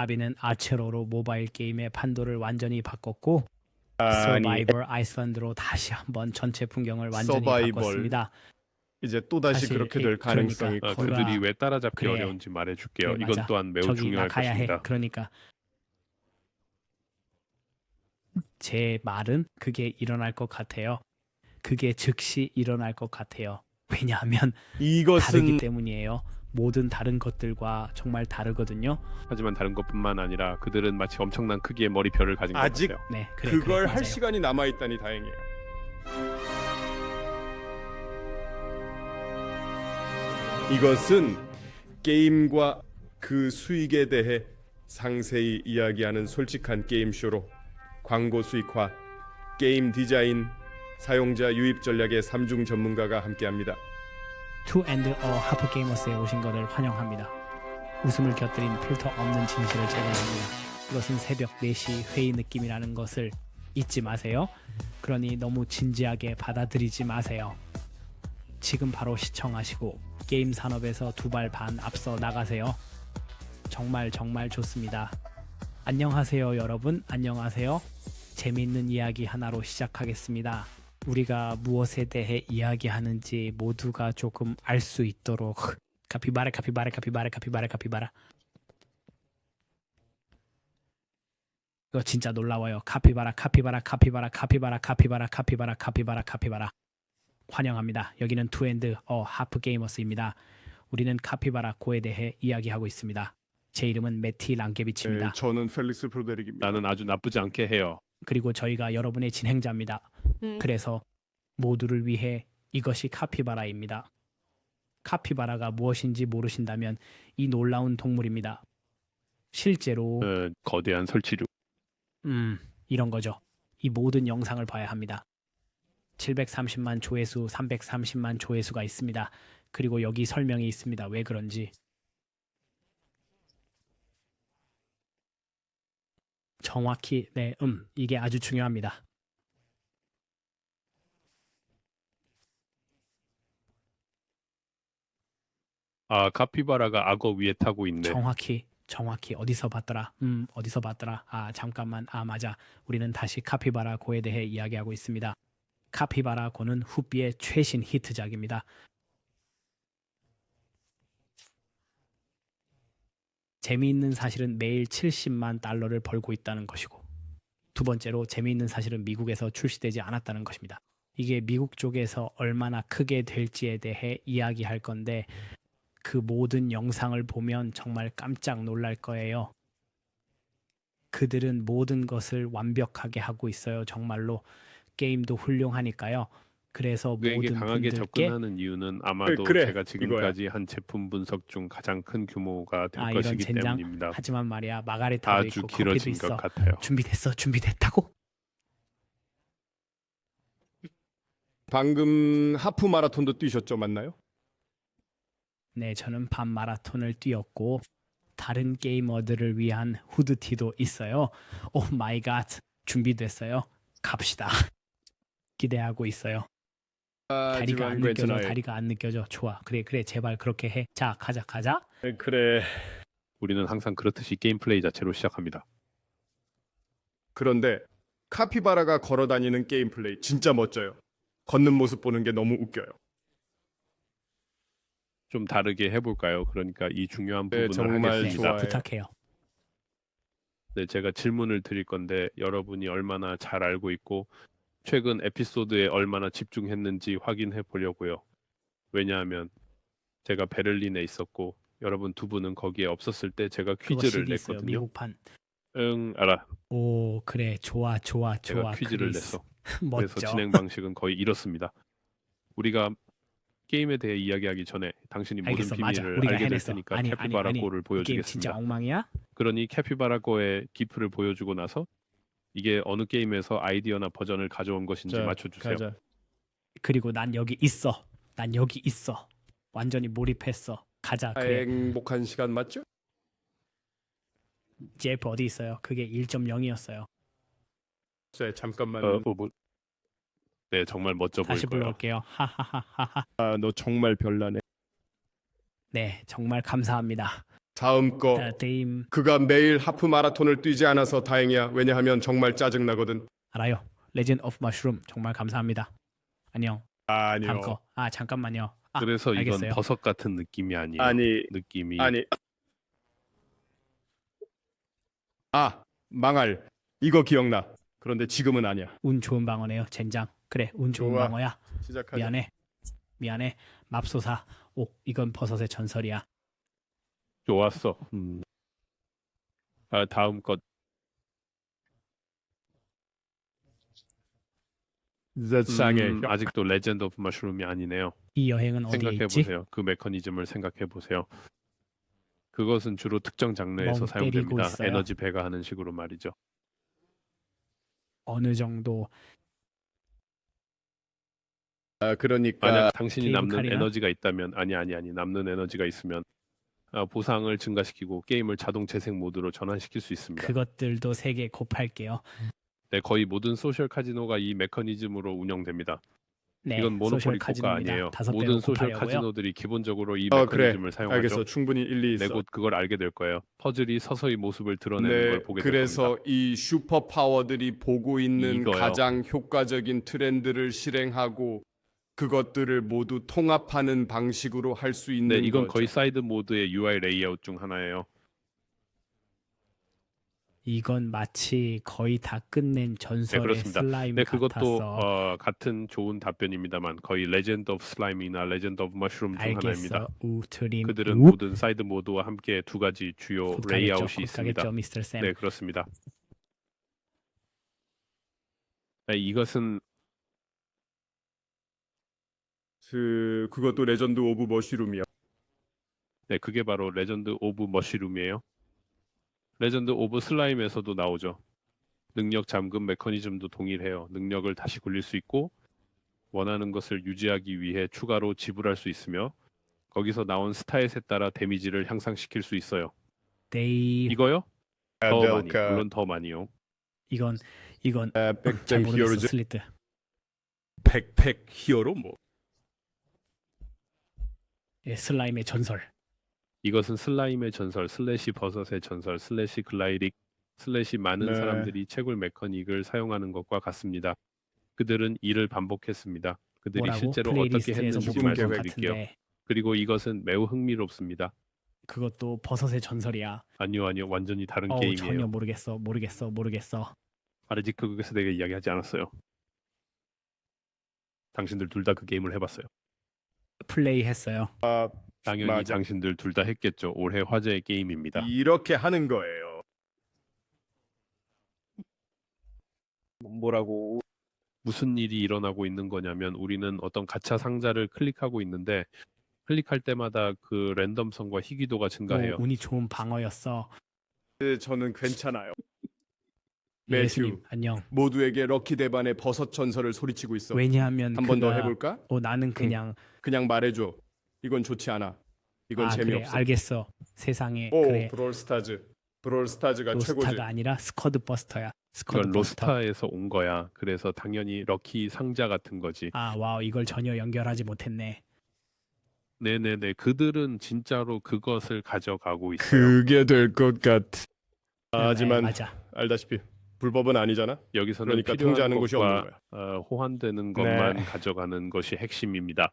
하비는 아체로로 모바일 게임의 판도를 완전히 바꿨고 아니, 서바이벌 아이슬란드로 다시 한번 전체 풍경을 완전히 서바이벌. 바꿨습니다. 이제 또다시 사실, 그렇게 될 가능성이 그러니까 커요. 그들이 왜 따라잡기 그래. 어려운지 말해줄게요. 그래, 이건 맞아. 또한 매우 저기 중요할 나 가야 것입니다. 해. 그러니까 제 말은 그게 일어날 것 같아요. 그게 즉시 일어날 것 같아요. 왜냐하면 다르기 이것은 때문이에요. 모든 다른 것들과 정말 다르거든요. 하지만 다른 것뿐만 아니라 그들은 마치 엄청난 크기의 머리뼈를 가진 것 아직 같아요. 네, 그래, 그걸 그래, 할 맞아요. 시간이 남아 있다니 다행이에요. 이것은 게임과 그 수익에 대해 상세히 이야기하는 솔직한 게임쇼로 광고 수익화, 게임 디자인, 사용자 유입 전략의 3중 전문가가 함께합니다. 투 앤드 어 하프 게이머스에 오신 것을 환영합니다. 웃음을 곁들인 필터 없는 진실을 제공합니다. 이것은 새벽 4시 회의 느낌이라는 것을 잊지 마세요. 그러니 너무 진지하게 받아들이지 마세요. 지금 바로 시청하시고 게임 산업에서 2발 반 앞서 나가세요. 정말 정말 좋습니다. 안녕하세요 여러분, 안녕하세요. 재미있는 이야기 하나로 시작하겠습니다. 우리가 무엇에 대해 이야기하는지 모두가 조금 알 수 있도록 카피바라 카피바라 카피바라 카피바라 카피바라. 이거 진짜 놀라워요. 카피바라 카피바라 카피바라 카피바라 카피바라 카피바라 카피바라 카피바라. 환영합니다. 여기는 투앤드 어 하프 게이머스입니다. 우리는 카피바라 고에 대해 이야기하고 있습니다. 제 이름은 매티 랑게비치입니다. 저는 펠릭스 프로데릭입니다. 나는 아주 나쁘지 않게 해요. 그리고 저희가 여러분의 진행자입니다. 그래서 모두를 위해 이것이 카피바라입니다. 카피바라가 무엇인지 모르신다면 이 놀라운 동물입니다. 실제로 거대한 설치류. 이런 거죠. 이 모든 영상을 봐야 합니다. 730만 조회수, 330만 조회수가 있습니다. 그리고 여기 설명이 있습니다. 왜 그런지. 정확히 네, 이게 아주 중요합니다. 아, 카피바라가 악어 위에 타고 있네. 정확히 어디서 봤더라? 어디서 봤더라? 아, 잠깐만. 아, 맞아. 우리는 다시 카피바라 고에 대해 이야기하고 있습니다. 카피바라 고는 후비의 최신 히트작입니다. 재미있는 사실은 매일 70만 달러를 벌고 있다는 것이고, 두 번째로 재미있는 사실은 미국에서 출시되지 않았다는 것입니다. 이게 미국 쪽에서 얼마나 크게 될지에 대해 이야기할 건데 그 모든 영상을 보면 정말 깜짝 놀랄 거예요. 그들은 모든 것을 완벽하게 하고 있어요. 정말로 게임도 훌륭하니까요. 그래서 그에게 모든 강하게 분들께 접근하는 이유는 아마도 그래, 제가 지금까지 한 제품 분석 중 가장 큰 규모가 될 이런 것이기 젠장. 때문입니다. 하지만 말이야 마가레타도 아주 있고 커피도 길어진 있어. 것 같아요. 준비됐다고? 방금 하프 마라톤도 뛰셨죠, 맞나요? 네, 저는 반 마라톤을 뛰었고 다른 게이머들을 위한 후드티도 있어요. 오 마이 갓, 준비됐어요. 갑시다. 기대하고 있어요. 다리가 안 느껴져. 다리가 안 느껴져. 좋아. 그래 제발 그렇게 해. 자, 가자. 그래. 우리는 항상 그렇듯이 게임 플레이 자체로 시작합니다. 그런데 카피바라가 걸어다니는 게임 플레이 진짜 멋져요. 걷는 모습 보는 게 너무 웃겨요. 좀 다르게 해볼까요? 그러니까 이 중요한 네, 부분을 정말 하겠습니다. 좋아요. 부탁해요. 네, 제가 질문을 드릴 건데 여러분이 얼마나 잘 알고 있고 최근 에피소드에 얼마나 집중했는지 확인해 보려고요. 왜냐하면 제가 베를린에 있었고 여러분 두 분은 거기에 없었을 때 제가 그거 퀴즈를 CD 있어요. 냈거든요. 미국판. 응, 알아. 오, 그래. 좋아. 제가 퀴즈를 크리스. 냈어. 그래서 멋져. 진행 방식은 거의 이렇습니다. 우리가 게임에 대해 이야기하기 전에 당신이 모든 알겠어, 맞아. 비밀을 우리가 알게 될 해냈어. 테니까 아니, 캐피바라고를 이 게임 진짜 보여주겠습니다. 엉망이야? 그러니 캐피바라고의 기프를 보여주고 나서 이게 어느 게임에서 아이디어나 버전을 가져온 것인지 맞춰주세요. 가자. 그리고 난 여기 있어. 완전히 몰입했어. 가자. 그래. 행복한 시간 맞죠? 제프 어디 있어요? 그게 1.0이었어요. 네, 잠깐만. 네, 정말 멋져 보일 다시 거예요. 불러올게요. 하하하하하. 너 정말 별나네. 네, 정말 감사합니다. 다음 거 게임 그가 매일 하프 마라톤을 뛰지 않아서 다행이야. 왜냐하면 정말 짜증 나거든. 알아요. 레전드 오브 머쉬룸 정말 감사합니다. 안녕. 다음 아니요. 거. 아 잠깐만요. 아, 그래서 이건 알겠어요. 버섯 같은 느낌이 아니에요. 아니 느낌이 아니 아 망할 이거 기억나. 그런데 지금은 아니야. 운 좋은 방어네요. 젠장. 그래 운 좋은 좋아. 방어야. 시작하자. 미안해. 맙소사. 오 이건 버섯의 전설이야. 좋았어. 다음 것 세상에 아직도 레전드 오브 머쉬룸이 아니네요. 이 여행은 어디에 생각해 있지? 보세요. 그 메커니즘을 생각해 보세요. 그것은 주로 특정 장르에서 멍 때리고 사용됩니다. 있어요. 에너지 배가하는 식으로 말이죠. 어느 정도 그러니까 만약 당신이 게임 남는 칼이나? 에너지가 있다면 아니 남는 에너지가 있으면 보상을 증가시키고 게임을 자동 재생 모드로 전환시킬 수 있습니다. 그것들도 3개 곱할게요. 네, 거의 모든 소셜 카지노가 이 메커니즘으로 운영됩니다. 네, 이건 모노폴리 소셜 효과 카지노입니다. 아니에요. 5배로 모든 소셜 곱하려고요. 카지노들이 기본적으로 이 그래. 메커니즘을 사용하죠. 알겠어. 충분히 일리 네, 있어. 곧 그걸 알게 될 거예요. 퍼즐이 서서히 모습을 드러내는 네, 걸 보게 될 그래서 겁니다. 이 슈퍼 파워들이 보고 있는 이거요. 가장 효과적인 트렌드를 실행하고 그것들을 모두 통합하는 방식으로 할 수 네, 있는 이건 거죠. 거의 사이드 모드의 UI 레이아웃 중 하나예요. 이건 마치 거의 다 끝낸 전설의 그렇습니다. 슬라임 네, 같았어. 그것도 같은 좋은 답변입니다만 거의 레전드 오브 슬라임이나 레전드 오브 머쉬룸 중 하나입니다. 알겠어. 우트림. 그들은 모든 사이드 모드와 함께 두 가지 주요 곧 레이아웃이 가겠죠. 있습니다. 미스터 샘. 네, 그렇습니다. 네, 이것은 그것도 레전드 오브 머쉬룸이야. 네, 그게 바로 레전드 오브 머쉬룸이에요. 레전드 오브 슬라임에서도 나오죠. 능력 잠금 메커니즘도 동일해요. 능력을 다시 굴릴 수 있고 원하는 것을 유지하기 위해 추가로 지불할 수 있으며 거기서 나온 스타일에 따라 데미지를 향상시킬 수 있어요. 데이 이거요? 더 많이, 델카. 물론 더 많이요. 이건 잘 백팩 모르겠어. 히어로즈. 슬리트. 백팩 히어로 뭐? 예, 슬라임의 전설. 이것은 슬라임의 전설, 슬래시 버섯의 전설, 슬래시 글라이릭, 슬래시 많은 네. 사람들이 채굴 메커닉을 사용하는 것과 같습니다. 그들은 이를 반복했습니다. 그들이 뭐라고? 실제로 어떻게 플레이리스트에서 했는지 못 본 것 말씀드릴게요. 같은데 그리고 이것은 매우 흥미롭습니다. 그것도 버섯의 전설이야. 아니요, 완전히 다른 어우 게임이에요. 전혀 모르겠어. 아직 그것에 대해 이야기하지 않았어요. 당신들 둘 다 그 게임을 해봤어요. 플레이했어요. 당연히 맞아. 당신들 둘 다 했겠죠. 올해 화제의 게임입니다. 이렇게 하는 거예요. 뭐라고? 무슨 일이 일어나고 있는 거냐면 우리는 어떤 가챠 상자를 클릭하고 있는데 클릭할 때마다 그 랜덤성과 희귀도가 증가해요. 오, 운이 좋은 방어였어. 저는 괜찮아요. 예수님 매튜. 안녕. 모두에게 럭키 대반의 버섯 전설을 소리치고 있어. 왜냐하면 한 번 더 그가- 해볼까? 나는 그냥 그냥 말해줘. 이건 좋지 않아. 이건 그래 재미없어. 알겠어. 세상에 오, 그래 브롤스타즈. 브롤스타즈가 로스타가 최고지. 아니라 스쿼드 버스터야. 스쿼드 이건 버스터. 로스타에서 온 거야. 그래서 당연히 럭키 상자 같은 거지. 아 와우 이걸 전혀 연결하지 못했네. 네네네. 그들은 진짜로 그것을 가져가고 있어요. 그게 될 것 같. 네, 하지만 맞아. 알다시피 불법은 아니잖아. 여기서는 그러니까 필요한 통제하는 곳이 없는 것과 거야. 호환되는 것만 네. 가져가는 것이 핵심입니다.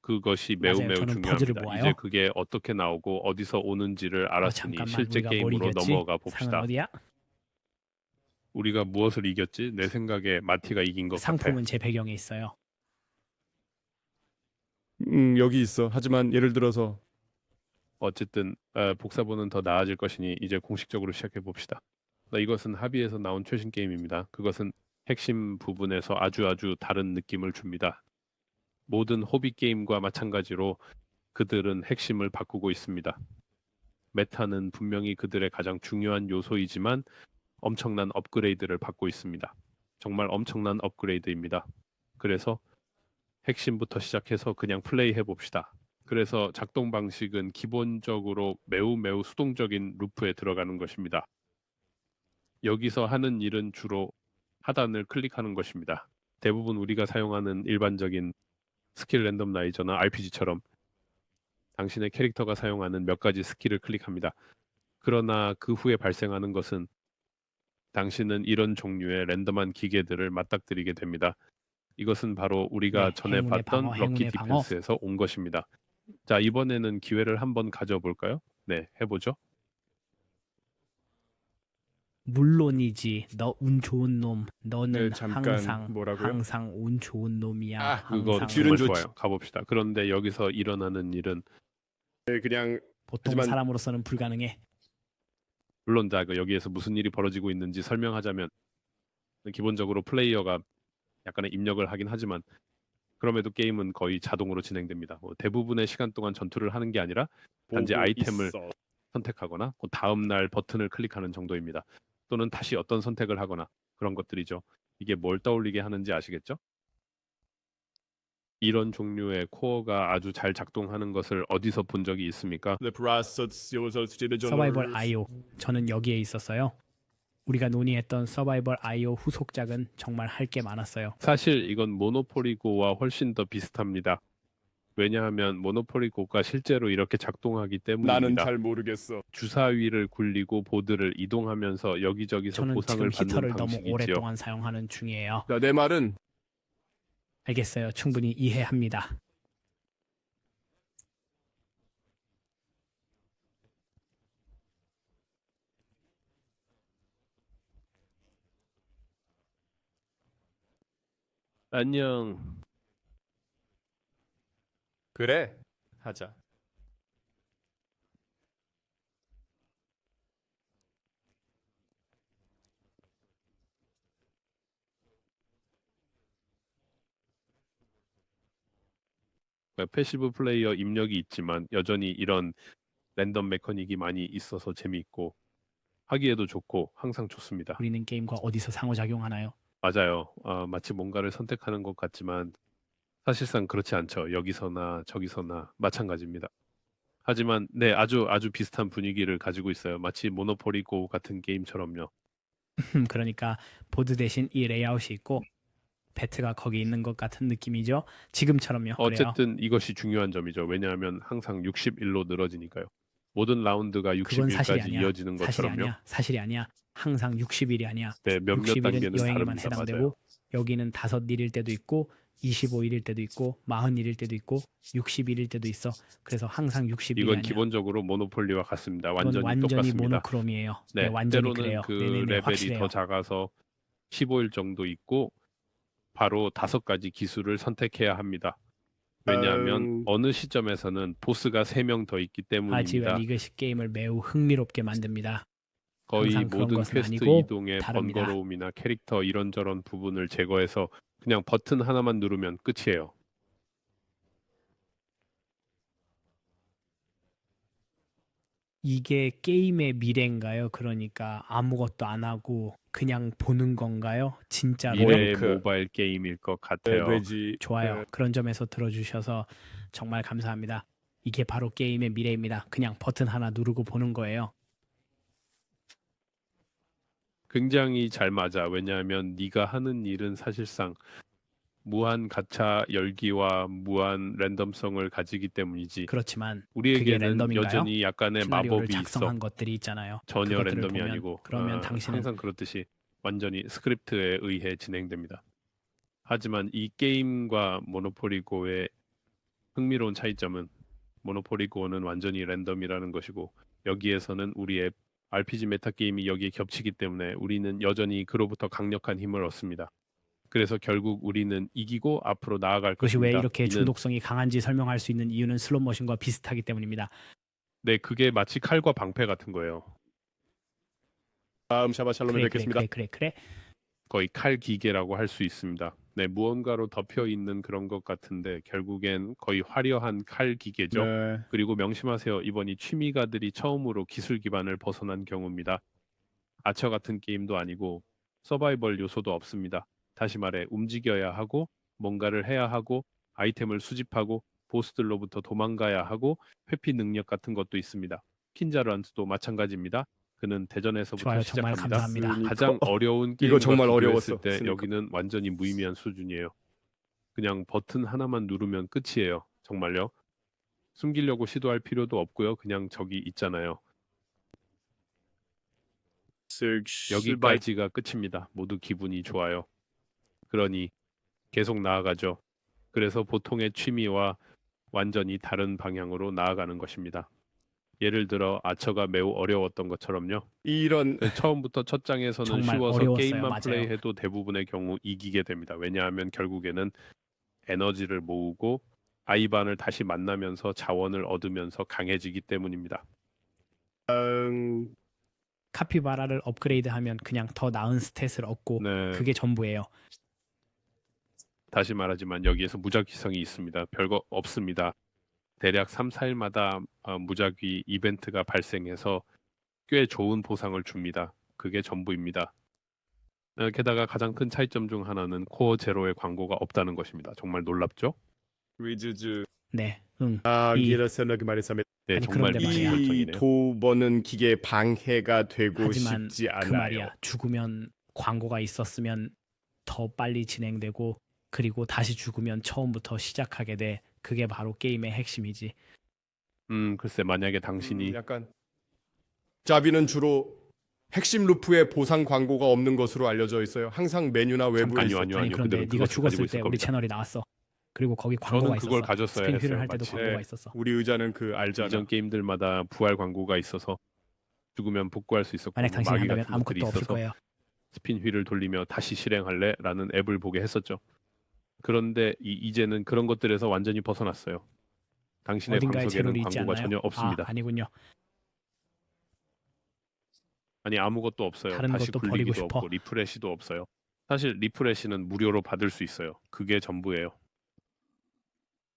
그것이 매우 맞아요. 매우 저는 퍼즐을 중요합니다. 모아요. 이제 그게 어떻게 나오고 어디서 오는지를 알았으니 잠깐만 실제 우리가 뭘 게임으로 이겼지? 넘어가 상은 봅시다. 어디야? 우리가 무엇을 이겼지? 내 생각에 마티가 이긴 것 같아. 상품은 제 배경에 있어요. 여기 있어. 하지만 예를 들어서 어쨌든 복사본은 더 나아질 것이니 이제 공식적으로 시작해 봅시다. 이것은 합의에서 나온 최신 게임입니다. 그것은 핵심 부분에서 아주 다른 느낌을 줍니다. 모든 호비 게임과 마찬가지로 그들은 핵심을 바꾸고 있습니다. 메타는 분명히 그들의 가장 중요한 요소이지만 엄청난 업그레이드를 받고 있습니다. 정말 엄청난 업그레이드입니다. 그래서 핵심부터 시작해서 그냥 플레이해 봅시다. 그래서 작동 방식은 기본적으로 매우 수동적인 루프에 들어가는 것입니다. 여기서 하는 일은 주로 하단을 클릭하는 것입니다. 대부분 우리가 사용하는 일반적인 스킬 랜덤라이저나 RPG처럼 당신의 캐릭터가 사용하는 몇 가지 스킬을 클릭합니다. 그러나 그 후에 발생하는 것은 당신은 이런 종류의 랜덤한 기계들을 맞닥뜨리게 됩니다. 이것은 바로 우리가 네, 전에 행운의 봤던 방어, 럭키 행운의 방어. 디펜스에서 온 것입니다. 자, 이번에는 기회를 한번 가져볼까요? 네, 해보죠. 물론이지. 너 운 좋은 놈. 너는 네, 잠깐 항상 뭐라고요? 항상 운 좋은 놈이야. 아, 그거 항상 정말 좋지. 좋아요. 가봅시다. 그런데 여기서 일어나는 일은 네, 그냥 보통 하지만- 사람으로서는 불가능해. 물론 여기에서 무슨 일이 벌어지고 있는지 설명하자면 기본적으로 플레이어가 약간의 입력을 하긴 하지만 그럼에도 게임은 거의 자동으로 진행됩니다. 대부분의 시간 동안 전투를 하는 게 아니라 단지 보고 아이템을 있어. 선택하거나 그 다음 날 버튼을 클릭하는 정도입니다. 또는 다시 어떤 선택을 하거나 그런 것들이죠. 이게 뭘 떠올리게 하는지 아시겠죠? 이런 종류의 코어가 아주 잘 작동하는 것을 어디서 본 적이 있습니까? 서바이벌 IO. 저는 여기에 있었어요. 우리가 논의했던 서바이벌 IO 후속작은 정말 할 게 많았어요. 사실 이건 모노포리고와 훨씬 더 비슷합니다. 왜냐하면 모노포리고가 실제로 이렇게 작동하기 나는 때문입니다. 잘 모르겠어. 주사위를 굴리고 보드를 이동하면서 여기저기서 저는 보상을 지금 히터를 받는 너무 방식이지요. 오랫동안 사용하는 중이에요. 자, 내 말은 알겠어요. 충분히 이해합니다. 안녕. 그래. 하자. 패시브 플레이어 입력이 있지만 여전히 이런 랜덤 메커닉이 많이 있어서 재미있고 하기에도 좋고 항상 좋습니다. 우리는 게임과 어디서 상호작용하나요? 맞아요. 마치 뭔가를 선택하는 것 같지만 사실상 그렇지 않죠. 여기서나 저기서나 마찬가지입니다. 하지만 네, 아주 비슷한 분위기를 가지고 있어요. 마치 모노포리 고 같은 게임처럼요. 그러니까 보드 대신 이 레이아웃이 있고 배트가 거기 있는 것 같은 느낌이죠. 지금처럼요. 그래요. 어쨌든 이것이 중요한 점이죠. 왜냐하면 항상 61로 늘어지니까요. 모든 라운드가 그건 사실이 60일까지 아니야. 이어지는 사실이 것처럼요. 아니야. 사실이 아니야. 항상 60일이 아니야. 네, 몇몇 60일은 단계는 여행에만 다릅니다. 해당되고 맞아요. 여기는 5일일 때도 있고 25일일 때도 있고 40일일 때도 있고 60일일 때도 있어. 그래서 항상 60일이 이건 아니야. 기본적으로 모노폴리와 같습니다. 이건 완전히 완전히 똑같습니다. 모노크롬이에요. 네, 네, 완전히 때로는 그래요. 그 네네네, 레벨이 확실해요. 더 작아서 15일 정도 있고 바로 5가지 기술을 선택해야 합니다. 왜냐하면 어느 시점에서는 보스가 3명 더 있기 때문입니다. 하지만 이것이 게임을 매우 흥미롭게 만듭니다. 거의 항상 그런 모든 것은 퀘스트 아니고 이동의 다릅니다. 번거로움이나 캐릭터 이런저런 부분을 제거해서 그냥 버튼 하나만 누르면 끝이에요. 이게 게임의 미래인가요? 그러니까 아무것도 안 하고 그냥 보는 건가요? 진짜로요? 미래의 그- 모바일 게임일 것 같아요. 돼지. 좋아요. 네. 그런 점에서 들어주셔서 정말 감사합니다. 이게 바로 게임의 미래입니다. 그냥 버튼 하나 누르고 보는 거예요. 굉장히 잘 맞아. 왜냐하면 네가 하는 일은 사실상 무한 가차 열기와 무한 랜덤성을 가지기 때문이지. 그렇지만 그게 우리에게는 랜덤인가요? 여전히 약간의 시나리오를 마법이 있어. 작성한 것들이 있잖아요. 전혀 그것들을 랜덤이 보면, 아니고 그러면 당신은 항상 그렇듯이 완전히 스크립트에 의해 진행됩니다. 하지만 이 게임과 모노포리고의 흥미로운 차이점은 모노포리고는 완전히 랜덤이라는 것이고 여기에서는 우리의 RPG 메타 게임이 여기에 겹치기 때문에 우리는 여전히 그로부터 강력한 힘을 얻습니다. 그래서 결국 우리는 이기고 앞으로 나아갈 그것이 왜 것입니다. 이렇게 이는 중독성이 강한지 설명할 수 있는 이유는 슬롯머신과 비슷하기 때문입니다. 네, 그게 마치 칼과 방패 같은 거예요. 다음 샤바샬롬에 뵙겠습니다. 그래. 거의 칼 기계라고 할 수 있습니다. 네, 무언가로 덮여 있는 그런 것 같은데 결국엔 거의 화려한 칼 기계죠. 네. 그리고 명심하세요. 이번이 취미가들이 처음으로 기술 기반을 벗어난 경우입니다. 아처 같은 게임도 아니고 서바이벌 요소도 없습니다. 다시 말해 움직여야 하고 뭔가를 해야 하고 아이템을 수집하고 보스들로부터 도망가야 하고 회피 능력 같은 것도 있습니다. 킨자란스도 마찬가지입니다. 그는 대전에서부터 좋아요. 정말 시작합니다. 감사합니다. 가장 어려운 게임과 이거 정말 비교했을 어려웠어. 때 스니커. 여기는 완전히 무의미한 수준이에요. 그냥 버튼 하나만 누르면 끝이에요. 정말요. 숨기려고 시도할 필요도 없고요. 그냥 저기 있잖아요. 여기까지가 끝입니다. 모두 기분이 좋아요. 그러니 계속 나아가죠. 그래서 보통의 취미와 완전히 다른 방향으로 나아가는 것입니다. 예를 들어 아처가 매우 어려웠던 것처럼요. 이런 처음부터 첫 장에서는 정말 쉬워서 어려웠어요. 게임만 맞아요. 플레이해도 대부분의 경우 이기게 됩니다. 왜냐하면 결국에는 에너지를 모으고 아이반을 다시 만나면서 자원을 얻으면서 강해지기 때문입니다. 카피바라를 업그레이드하면 그냥 더 나은 스탯을 얻고 네. 그게 전부예요. 다시 말하지만 여기에서 무작위성이 있습니다. 별거 없습니다. 대략 3, 4일마다 무작위 이벤트가 발생해서 꽤 좋은 보상을 줍니다. 그게 전부입니다. 게다가 가장 큰 차이점 중 하나는 코어 제로의 광고가 없다는 것입니다. 정말 놀랍죠? 위즈즈 네, 응. 기라세너그 말이사면 네, 아니, 정말 그런데 미친 말이야. 이 설정이네요. 도 버는 기계 방해가 되고 하지만 싶지 그 않아요. 말이야. 죽으면 광고가 있었으면 더 빨리 진행되고 그리고 다시 죽으면 처음부터 시작하게 돼. 그게 바로 게임의 핵심이지. 글쎄 만약에 당신이 약간 자비는 주로 핵심 루프에 보상 광고가 없는 것으로 알려져 있어요. 항상 메뉴나 외부에 아니요, 있어요. 아니요, 아니 아니요. 그런데 그들은 네가 그것을 가지고 죽었을 있을 때 우리 겁니다. 채널이 나왔어. 그리고 거기 광고가 저는 그걸 있었어. 가졌어야 스핀 휠을 했어요. 할 때도 마치. 광고가 네. 있었어. 우리 의자는 그 알잖아. 이전 게임들마다 부활 광고가 있어서 죽으면 복구할 수 있었고 만약 뭐 당신이 마귀 한다면 같은 아무것도 것들이 없을 있어서 거예요. 스핀 휠을 돌리며 다시 실행할래라는 앱을 보게 했었죠. 그런데 이제는 그런 것들에서 완전히 벗어났어요. 당신의 어딘가에 방석에는 제로리 있지 광고가 않나요? 전혀 없습니다. 아니군요. 아니 아무것도 없어요. 다른 다시 것도 버리고 굴리기도 싶어? 없고 리프레시도 없어요. 사실 리프레시는 무료로 받을 수 있어요. 그게 전부예요.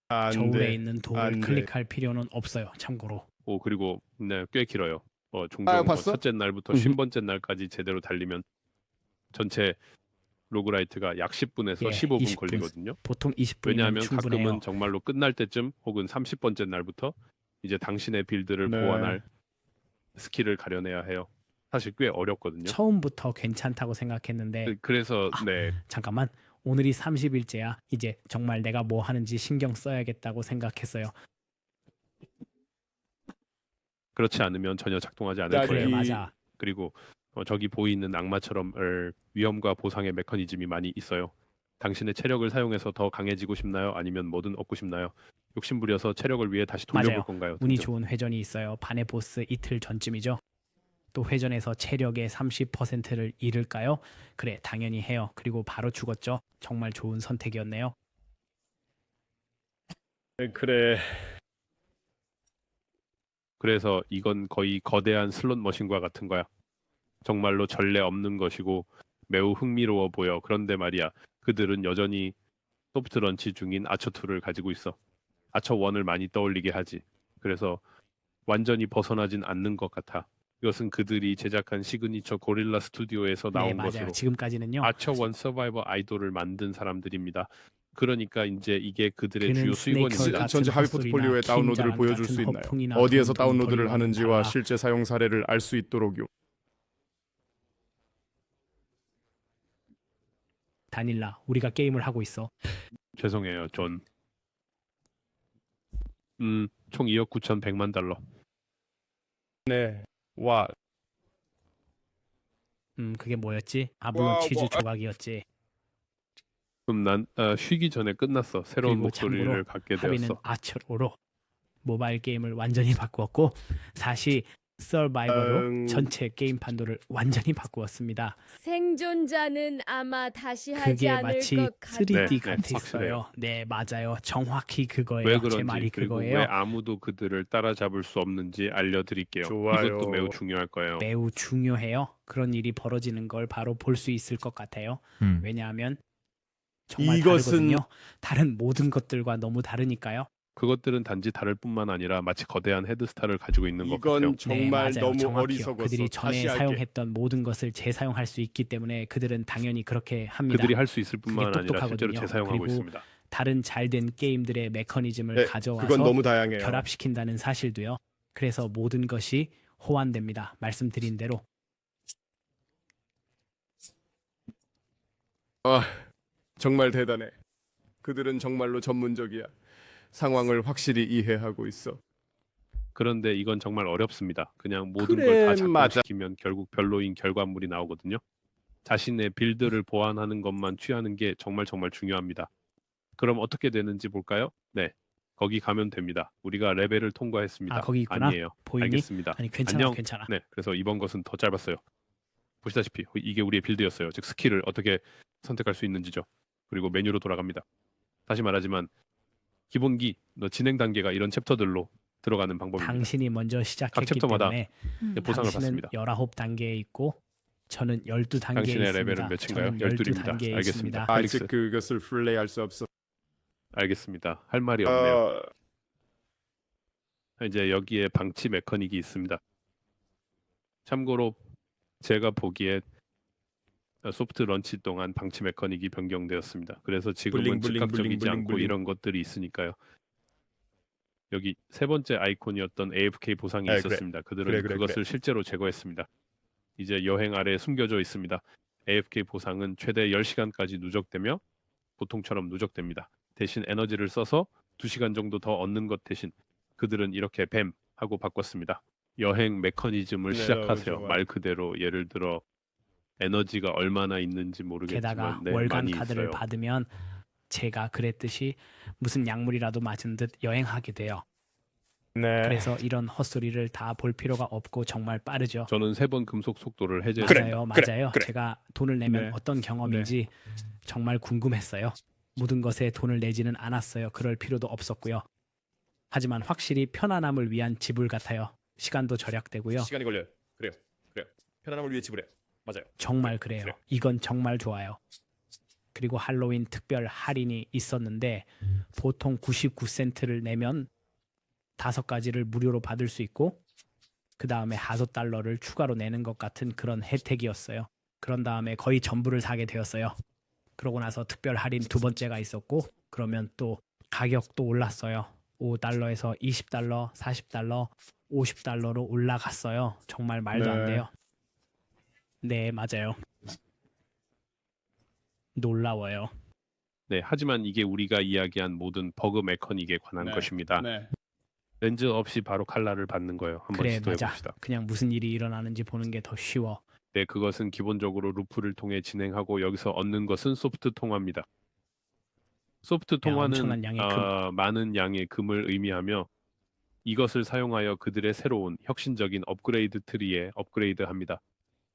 안 저울에 돼. 있는 돌을 안 돼. 클릭할 필요는 없어요. 참고로. 오 그리고 네, 꽤 길어요. 종종 아, 뭐 봤어? 첫째 날부터 음흠. 10번째 날까지 제대로 달리면 전체 로그라이트가 약 10분에서 예, 15분 20분. 걸리거든요. 보통 20분이면 왜냐하면 충분해요. 가끔은 정말로 끝날 때쯤 혹은 30번째 날부터 이제 당신의 빌드를 네. 보완할 스킬을 가려내야 해요. 사실 꽤 어렵거든요. 처음부터 괜찮다고 생각했는데 그래서 네 잠깐만 오늘이 30일째야. 이제 정말 내가 뭐 하는지 신경 써야겠다고 생각했어요. 그렇지 않으면 전혀 작동하지 않을 나 그래 거예요. 맞아. 그리고 저기 보이는 악마처럼 위험과 보상의 메커니즘이 많이 있어요. 당신의 체력을 사용해서 더 강해지고 싶나요? 아니면 뭐든 얻고 싶나요? 욕심부려서 체력을 위해 다시 돌려볼 맞아요. 건가요? 운이 등등. 좋은 회전이 있어요. 반의 보스 이틀 전쯤이죠. 또 회전에서 체력의 30%를 잃을까요? 그래 당연히 해요. 그리고 바로 죽었죠. 정말 좋은 선택이었네요. 그래. 그래서 이건 거의 거대한 슬롯 머신과 같은 거야. 정말로 전례 없는 것이고 매우 흥미로워 보여. 그런데 말이야, 그들은 여전히 소프트 런치 중인 아처2를 가지고 있어. 아처1을 많이 떠올리게 하지. 그래서 완전히 벗어나진 않는 것 같아. 이것은 그들이 제작한 시그니처 고릴라 스튜디오에서 네 나온 맞아요. 것으로 지금까지는요. 아처1 서바이버 아이돌을 만든 사람들입니다. 그러니까 이제 이게 그들의 그는 주요 스네이크 수익원입니다. 같은 전체 하위 헛소리나 포트폴리오의 다운로드를 킹자랑 보여줄 같은 수 있나요? 허풍이나 어디에서 돈 다운로드를 벌리는 하는지와 달라. 실제 사용 사례를 알 수 있도록요. 다닐라, 우리가 게임을 하고 있어. 죄송해요, 존. 총 2억 9,100만 달러. 네. 와. 그게 뭐였지? 아 물론 와, 치즈 와. 조각이었지. 그럼 난 쉬기 전에 끝났어. 새로운 그리고 목소리를 참고로 갖게 하비는 되었어. 아처로 모바일 게임을 완전히 바꾸었고 다시 서바이벌로 전체 게임 판도를 완전히 바꾸었습니다. 생존자는 아마 다시 하지 그게 않을 마치 것 같아. 3D 네, 같았어요. 확실해요. 네 맞아요. 정확히 그거예요. 왜 제 그런지 말이 그리고 그거예요. 왜 아무도 그들을 따라잡을 수 없는지 알려드릴게요. 좋아요. 이것도 매우 중요할 거예요. 매우 중요해요. 그런 일이 벌어지는 걸 바로 볼 수 있을 것 같아요. 왜냐하면 정말 이것은- 다르거든요. 다른 모든 것들과 너무 다르니까요. 그것들은 단지 다를 뿐만 아니라 마치 거대한 헤드스타를 가지고 있는 것 같아요. 이건 정말 네, 맞아요. 너무 정확히요. 어리석었어. 그들이 전에 다시 할게. 사용했던 모든 것을 재사용할 수 있기 때문에 그들은 당연히 그렇게 합니다. 그들이 할 수 있을 뿐만 그게 아니라 실제로 똑똑하거든요. 재사용하고 그리고 있습니다. 다른 잘된 게임들의 메커니즘을 네, 가져와서 그건 너무 다양해요. 결합시킨다는 사실도요. 그래서 모든 것이 호환됩니다. 말씀드린 대로. 정말 대단해. 그들은 정말로 전문적이야. 상황을 확실히 이해하고 있어. 그런데 이건 정말 어렵습니다. 그냥 모든 그래, 걸 다 맞아. 작동시키면 결국 별로인 결과물이 나오거든요. 자신의 빌드를 보완하는 것만 취하는 게 정말 중요합니다. 그럼 어떻게 되는지 볼까요? 네, 거기 가면 됩니다. 우리가 레벨을 통과했습니다. 아, 거기 있구나. 아니에요. 보이니? 알겠습니다. 아니 괜찮아 안녕. 괜찮아. 네, 그래서 이번 것은 더 짧았어요. 보시다시피 이게 우리의 빌드였어요. 즉 스킬을 어떻게 선택할 수 있는지죠. 그리고 메뉴로 돌아갑니다. 다시 말하지만 기본기, 진행 단계가 이런 챕터들로 들어가는 방법입니다. 당신이 먼저 시작했기 챕터마다 때문에 보상을 당신은 받습니다. 19단계에 있고 저는 12단계에 당신의 있습니다. 레벨은 몇인가요? 저는 12입니다. 12단계에 알겠습니다. 있습니다. 아직 그것을 플레이할 수 없어. 알겠습니다. 할 말이 없네요. 어, 이제 여기에 방치 메커닉이 있습니다. 참고로 제가 보기에 소프트 런치 동안 방치 메커닉이 변경되었습니다. 그래서 지금은 블링, 즉각적이지 블링, 않고 블링. 이런 것들이 있으니까요. 여기 세 번째 아이콘이었던 AFK 보상이 그래. 있었습니다. 그들은 그래. 그것을 실제로 제거했습니다. 이제 여행 아래에 숨겨져 있습니다. AFK 보상은 최대 10시간까지 누적되며 보통처럼 누적됩니다. 대신 에너지를 써서 2시간 정도 더 얻는 것 대신 그들은 이렇게 뱀 하고 바꿨습니다. 여행 메커니즘을 네, 시작하세요. 좋아요. 말 그대로 예를 들어 에너지가 얼마나 있는지 모르겠지만 게다가 네, 월간 많이 카드를 있어요. 받으면 제가 그랬듯이 무슨 약물이라도 맞은 듯 여행하게 돼요. 네. 그래서 이런 헛소리를 다 볼 필요가 없고 정말 빠르죠. 저는 3번 금속 속도를 해제했습니다. 맞아요. 그래. 제가 돈을 내면 네. 어떤 경험인지 정말 궁금했어요. 모든 것에 돈을 내지는 않았어요. 그럴 필요도 없었고요. 하지만 확실히 편안함을 위한 지불 같아요. 시간도 절약되고요. 시간이 걸려요. 그래요. 편안함을 위해 지불해. 맞아요. 정말 그래요. 그래요. 이건 정말 좋아요. 그리고 할로윈 특별 할인이 있었는데 보통 99센트를 내면 5가지를 무료로 받을 수 있고 그 다음에 $5를 추가로 내는 것 같은 그런 혜택이었어요. 그런 다음에 거의 전부를 사게 되었어요. 그러고 나서 특별 할인 두 번째가 있었고 그러면 또 가격도 올랐어요. $5에서 $20, $40, $50로 올라갔어요. 정말 말도 안 네. 돼요. 네, 맞아요. 놀라워요. 네, 하지만 이게 우리가 이야기한 모든 버그 메커닉에 관한 네. 것입니다. 네. 렌즈 없이 바로 칼라를 받는 거예요. 한번 그래, 시도해 맞아. 봅시다. 그냥 무슨 일이 일어나는지 보는 게 더 쉬워. 네, 그것은 기본적으로 루프를 통해 진행하고 여기서 얻는 것은 소프트 통화입니다. 소프트 통화는 엄청난 양의 금. 많은 양의 금을 의미하며 이것을 사용하여 그들의 새로운 혁신적인 업그레이드 트리에 업그레이드합니다.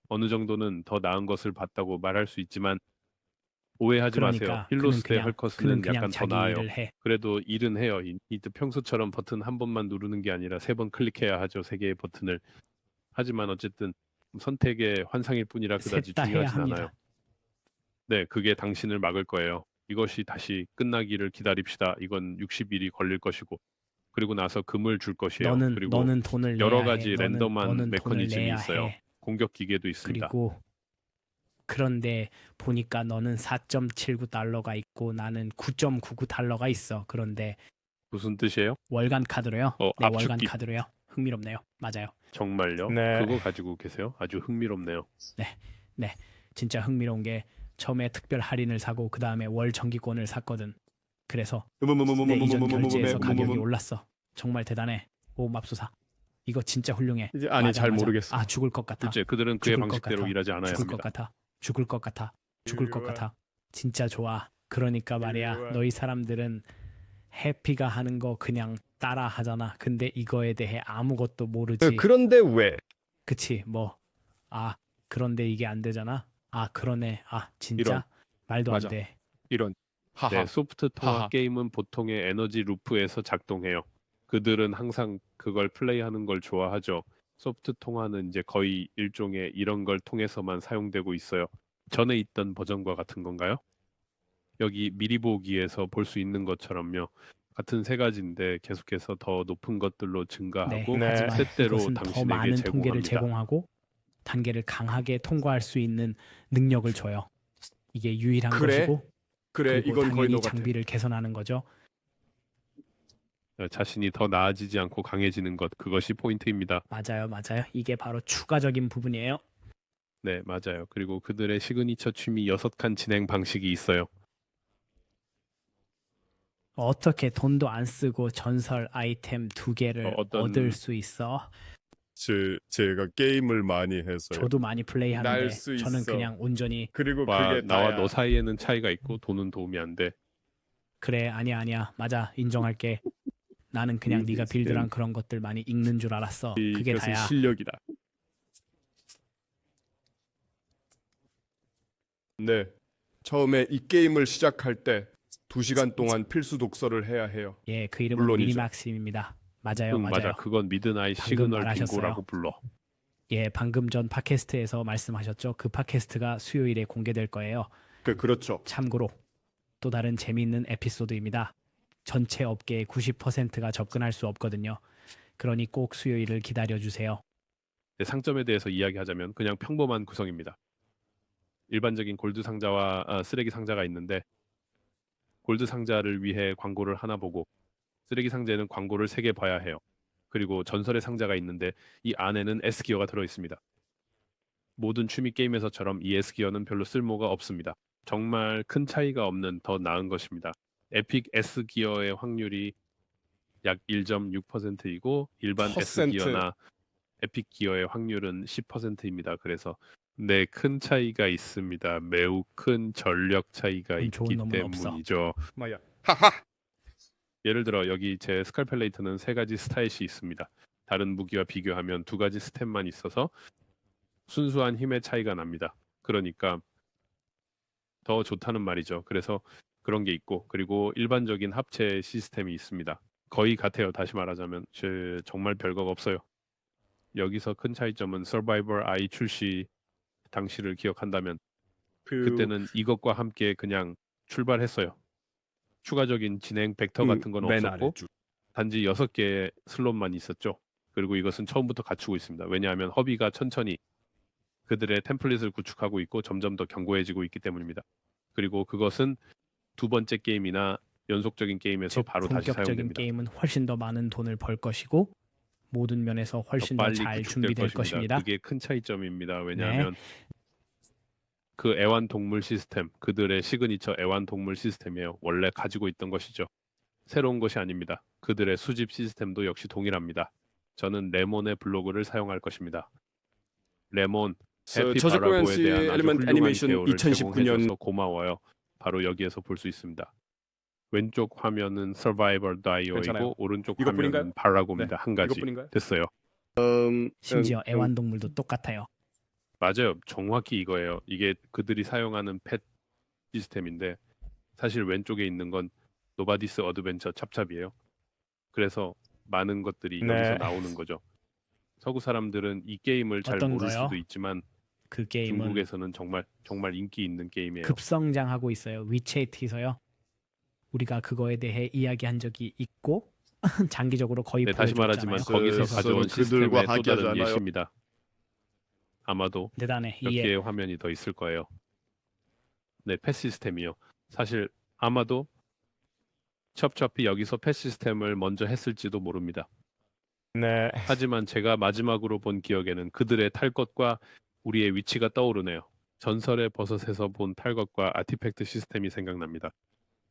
어느 정도는 더 나은 것을 봤다고 말할 수 있지만 오해하지 마세요. 그러니까 힐로스 대 그는 헐커스는 그냥 약간 더 자기 나아요. 일을 해. 그래도 일은 해요. 평소처럼 버튼 한 번만 누르는 게 아니라 3번 클릭해야 하죠. 3개의 버튼을. 하지만 어쨌든 선택의 환상일 뿐이라 그다지 셋 다 해야 중요하진 않아요. 합니다. 네, 그게 당신을 막을 거예요. 이것이 다시 끝나기를 기다립시다. 이건 60일이 걸릴 것이고 그리고 나서 금을 줄 것이에요. 그리고 너는 돈을 여러 내야 가지 해. 랜덤한 너는 돈을 메커니즘이 내야 있어요. 해. 공격 기계도 있습니다. 그리고 그런데 보니까 너는 $4.79가 있고 나는 $9.99가 있어. 그런데 무슨 뜻이에요? 월간 카드로요? 네, 월간 압축기. 카드로요. 흥미롭네요. 맞아요. 정말요? 네. 그거 가지고 계세요? 아주 흥미롭네요. 진짜 흥미로운 게 처음에 특별 할인을 사고 그 다음에 월 정기권을 샀거든. 그래서 내 이전 결제에서 가격이 올랐어. 정말 대단해. 오 맙소사. 이거 진짜 훌륭해. 이제 아니 맞아, 잘 맞아. 모르겠어. 아 죽을 것 같아. 둘째, 그들은 그의 죽을 것 방식대로 같아. 일하지 않아야 죽을 것 합니다. 같아. 죽을 것 같아. 죽을 것 좋아. 같아. 진짜 좋아. 그러니까 말이야. 좋아. 너희 사람들은 해피가 하는 거 그냥 따라 하잖아. 근데 이거에 대해 아무것도 모르지. 그런데 왜? 그치 뭐. 아 그런데 이게 안 되잖아. 아 그러네. 아 진짜 이런. 말도 맞아. 안 돼. 이런 하하. 네, 소프트 통화 하하. 게임은 보통의 에너지 루프에서 작동해요. 그들은 항상 그걸 플레이하는 걸 좋아하죠. 소프트 통화는 이제 거의 일종의 이런 걸 통해서만 사용되고 있어요. 전에 있던 버전과 같은 건가요? 여기 미리 보기에서 볼 수 있는 것처럼요. 같은 세 가지인데 계속해서 더 높은 것들로 증가하고 네. 하지만 때때로 이것은 더 당신에게 많은 통계를 제공합니다. 제공하고 단계를 강하게 통과할 수 있는 능력을 줘요. 이게 유일한 그래? 것이고 그래 그리고 이건 거의 당연히 너 같아. 장비를 개선하는 거죠. 자신이 더 나아지지 않고 강해지는 것, 그것이 포인트입니다. 맞아요. 이게 바로 추가적인 부분이에요. 네, 맞아요. 그리고 그들의 시그니처 취미 6칸 진행 방식이 있어요. 어떻게 돈도 안 쓰고 전설 아이템 2개를 어떤- 얻을 수 있어? 제가 게임을 많이 해서요. 저도 많이 플레이하는데 날 수 저는 있어. 그냥 온전히 그리고 와, 그게 나와 다야. 너 사이에는 차이가 있고 돈은 도움이 안 돼. 그래 아니야 맞아 인정할게. 나는 그냥 네가 빌드랑 그런 것들 많이 읽는 줄 알았어. 그게 이것은 다야. 실력이다. 네. 처음에 이 게임을 시작할 때 2시간 동안 필수 독서를 해야 해요. 예, 그 이름은 물론이죠. 미니막sim입니다. 맞아요. 맞아. 그건 미드나잇 방금 시그널 말하셨어요. 빙고라고 불러. 예, 방금 전 팟캐스트에서 말씀하셨죠. 그 팟캐스트가 수요일에 공개될 거예요. 그렇죠. 참고로 또 다른 재미있는 에피소드입니다. 전체 업계의 90%가 접근할 수 없거든요. 그러니 꼭 수요일을 기다려 주세요. 네, 상점에 대해서 이야기하자면 그냥 평범한 구성입니다. 일반적인 골드 상자와 쓰레기 상자가 있는데 골드 상자를 위해 광고를 하나 보고 쓰레기 상자에는 광고를 3개 봐야 해요. 그리고 전설의 상자가 있는데 이 안에는 S기어가 들어있습니다. 모든 취미 게임에서처럼 이 S기어는 별로 쓸모가 없습니다. 정말 큰 차이가 없는 더 나은 것입니다. 에픽 S기어의 확률이 약 1.6%이고 일반 퍼센트. S기어나 에픽 기어의 확률은 10%입니다. 그래서 네, 큰 차이가 있습니다. 매우 큰 전력 차이가 좋은 있기 놈은 없어. 때문이죠. 뭐야? 하하. 예를 들어 여기 제 스칼펠레이터는 3가지 스탯이 있습니다. 다른 무기와 비교하면 2가지 스탯만 있어서 순수한 힘의 차이가 납니다. 그러니까 더 좋다는 말이죠. 그래서 그런 게 있고 그리고 일반적인 합체 시스템이 있습니다. 거의 같아요. 다시 말하자면 정말 별거가 없어요. 여기서 큰 차이점은 서바이벌 I 출시 당시를 기억한다면 그때는 이것과 함께 그냥 출발했어요. 추가적인 진행 벡터 같은 건 맨 없었고 아래쪽. 단지 6개의 슬롯만 있었죠. 그리고 이것은 처음부터 갖추고 있습니다. 왜냐하면 허비가 천천히 그들의 템플릿을 구축하고 있고 점점 더 견고해지고 있기 때문입니다. 그리고 그것은 2번째 게임이나 연속적인 게임에서 즉, 바로 다시 본격적인 사용됩니다. 게임은 훨씬 더 많은 돈을 벌 것이고 모든 면에서 훨씬 더 빨리 잘 구축될 준비될 것입니다. 그게 큰 차이점입니다. 왜냐하면 그 애완동물 시스템, 그들의 시그니처 애완동물 시스템이에요. 원래 가지고 있던 것이죠. 새로운 것이 아닙니다. 그들의 수집 시스템도 역시 동일합니다. 저는 레몬의 블로그를 사용할 것입니다. 레몬, 해피 바라고에 저작권시 대한 아주 엘리먼트 훌륭한 애니메이션 개요를 2019년 제공해줘서 고마워요. 바로 여기에서 볼 수 있습니다. 왼쪽 화면은 Survivor 괜찮아요. Dio이고 오른쪽 이것뿐인가요? 화면은 바라고입니다. 네, 한 가지 이것뿐인가요? 됐어요. 심지어 애완동물도 똑같아요. 맞아요. 정확히 이거예요. 이게 그들이 사용하는 펫 시스템인데 사실 왼쪽에 있는 건 노바디스 어드벤처 찹찹이에요. 그래서 많은 것들이 네. 여기서 나오는 거죠. 서구 사람들은 이 게임을 잘 어떤 모를 거요? 수도 있지만 그 게임은 중국에서는 정말 인기 있는 게임이에요. 급성장하고 있어요. 위챗에서요. 우리가 그거에 대해 이야기한 적이 있고 장기적으로 거의 네, 다시 말하지만 보여줬잖아요. 거기서 그래서 가져온 그들과 시스템의 또 하기하지 다른 않아요. 예시입니다. 아마도 대단해. 몇 이해. 개의 화면이 더 있을 거예요. 네, 펫 시스템이요. 사실 아마도 첩첩이 여기서 펫 시스템을 먼저 했을지도 모릅니다. 네. 하지만 제가 마지막으로 본 기억에는 그들의 탈 것과 우리의 위치가 떠오르네요. 전설의 버섯에서 본 탈 것과 아티팩트 시스템이 생각납니다.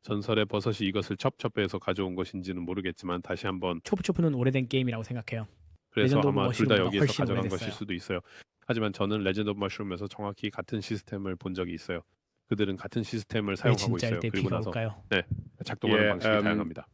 전설의 버섯이 이것을 첩첩에서 가져온 것인지는 모르겠지만 다시 한번 초프초프는 오래된 게임이라고 생각해요. 그래서 레전드 오브 아마 둘 다 머쉬룸보다 여기에서 훨씬 가져간 오래됐어요. 것일 수도 있어요. 하지만 저는 레전드 오브 머쉬룸에서 정확히 같은 시스템을 본 적이 있어요. 그들은 같은 시스템을 왜 사용하고 진짜일 있어요. 때 그리고 비가 나서 올까요? 작동하는 예, 방식이 다양합니다.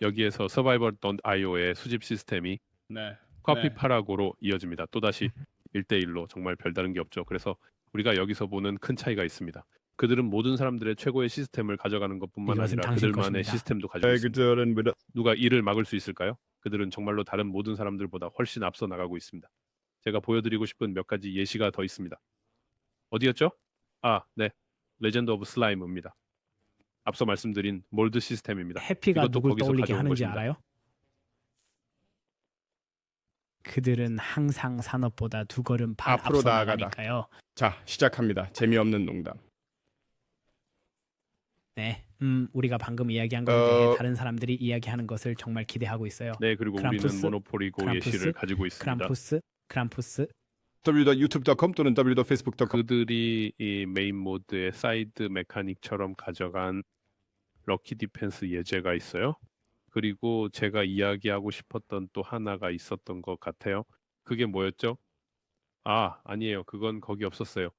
여기에서 Survivor.io의 수집 시스템이 네. 커피 파라고로 이어집니다. 또다시 1대1로 정말 별다른 게 없죠. 그래서 우리가 여기서 보는 큰 차이가 있습니다. 그들은 모든 사람들의 최고의 시스템을 가져가는 것뿐만 이것은 아니라 당신 그들만의 것입니다. 시스템도 가지고 있습니다. 그들은 누가 이를 막을 수 있을까요? 그들은 정말로 다른 모든 사람들보다 훨씬 앞서 나가고 있습니다. 제가 보여드리고 싶은 몇 가지 예시가 더 있습니다. 어디였죠? 네. 레전드 오브 슬라임입니다. 앞서 말씀드린 몰드 시스템입니다. 해피가 이것도 누굴 거기서 떠올리게 가져온 하는지 것입니다. 알아요? 그들은 항상 산업보다 2걸음 반 앞으로 앞서 나아가다. 나가니까요. 자, 시작합니다. 재미없는 농담. 네, 우리가 방금 이야기한 것에 대해 다른 사람들이 이야기하는 것을 정말 기대하고 있어요. 네, 그리고 크람푸스, 우리는 모노폴리고 크람푸스, 예시를 가지고 있습니다. 크람푸스, www.youtube.com 또는 www.facebook.com 그들이 이 메인 모드의 사이드 메카닉처럼 가져간 럭키 디펜스 예제가 있어요. 그리고 제가 이야기하고 싶었던 또 하나가 있었던 것 같아요. 그게 뭐였죠? 아니에요. 그건 거기 없었어요.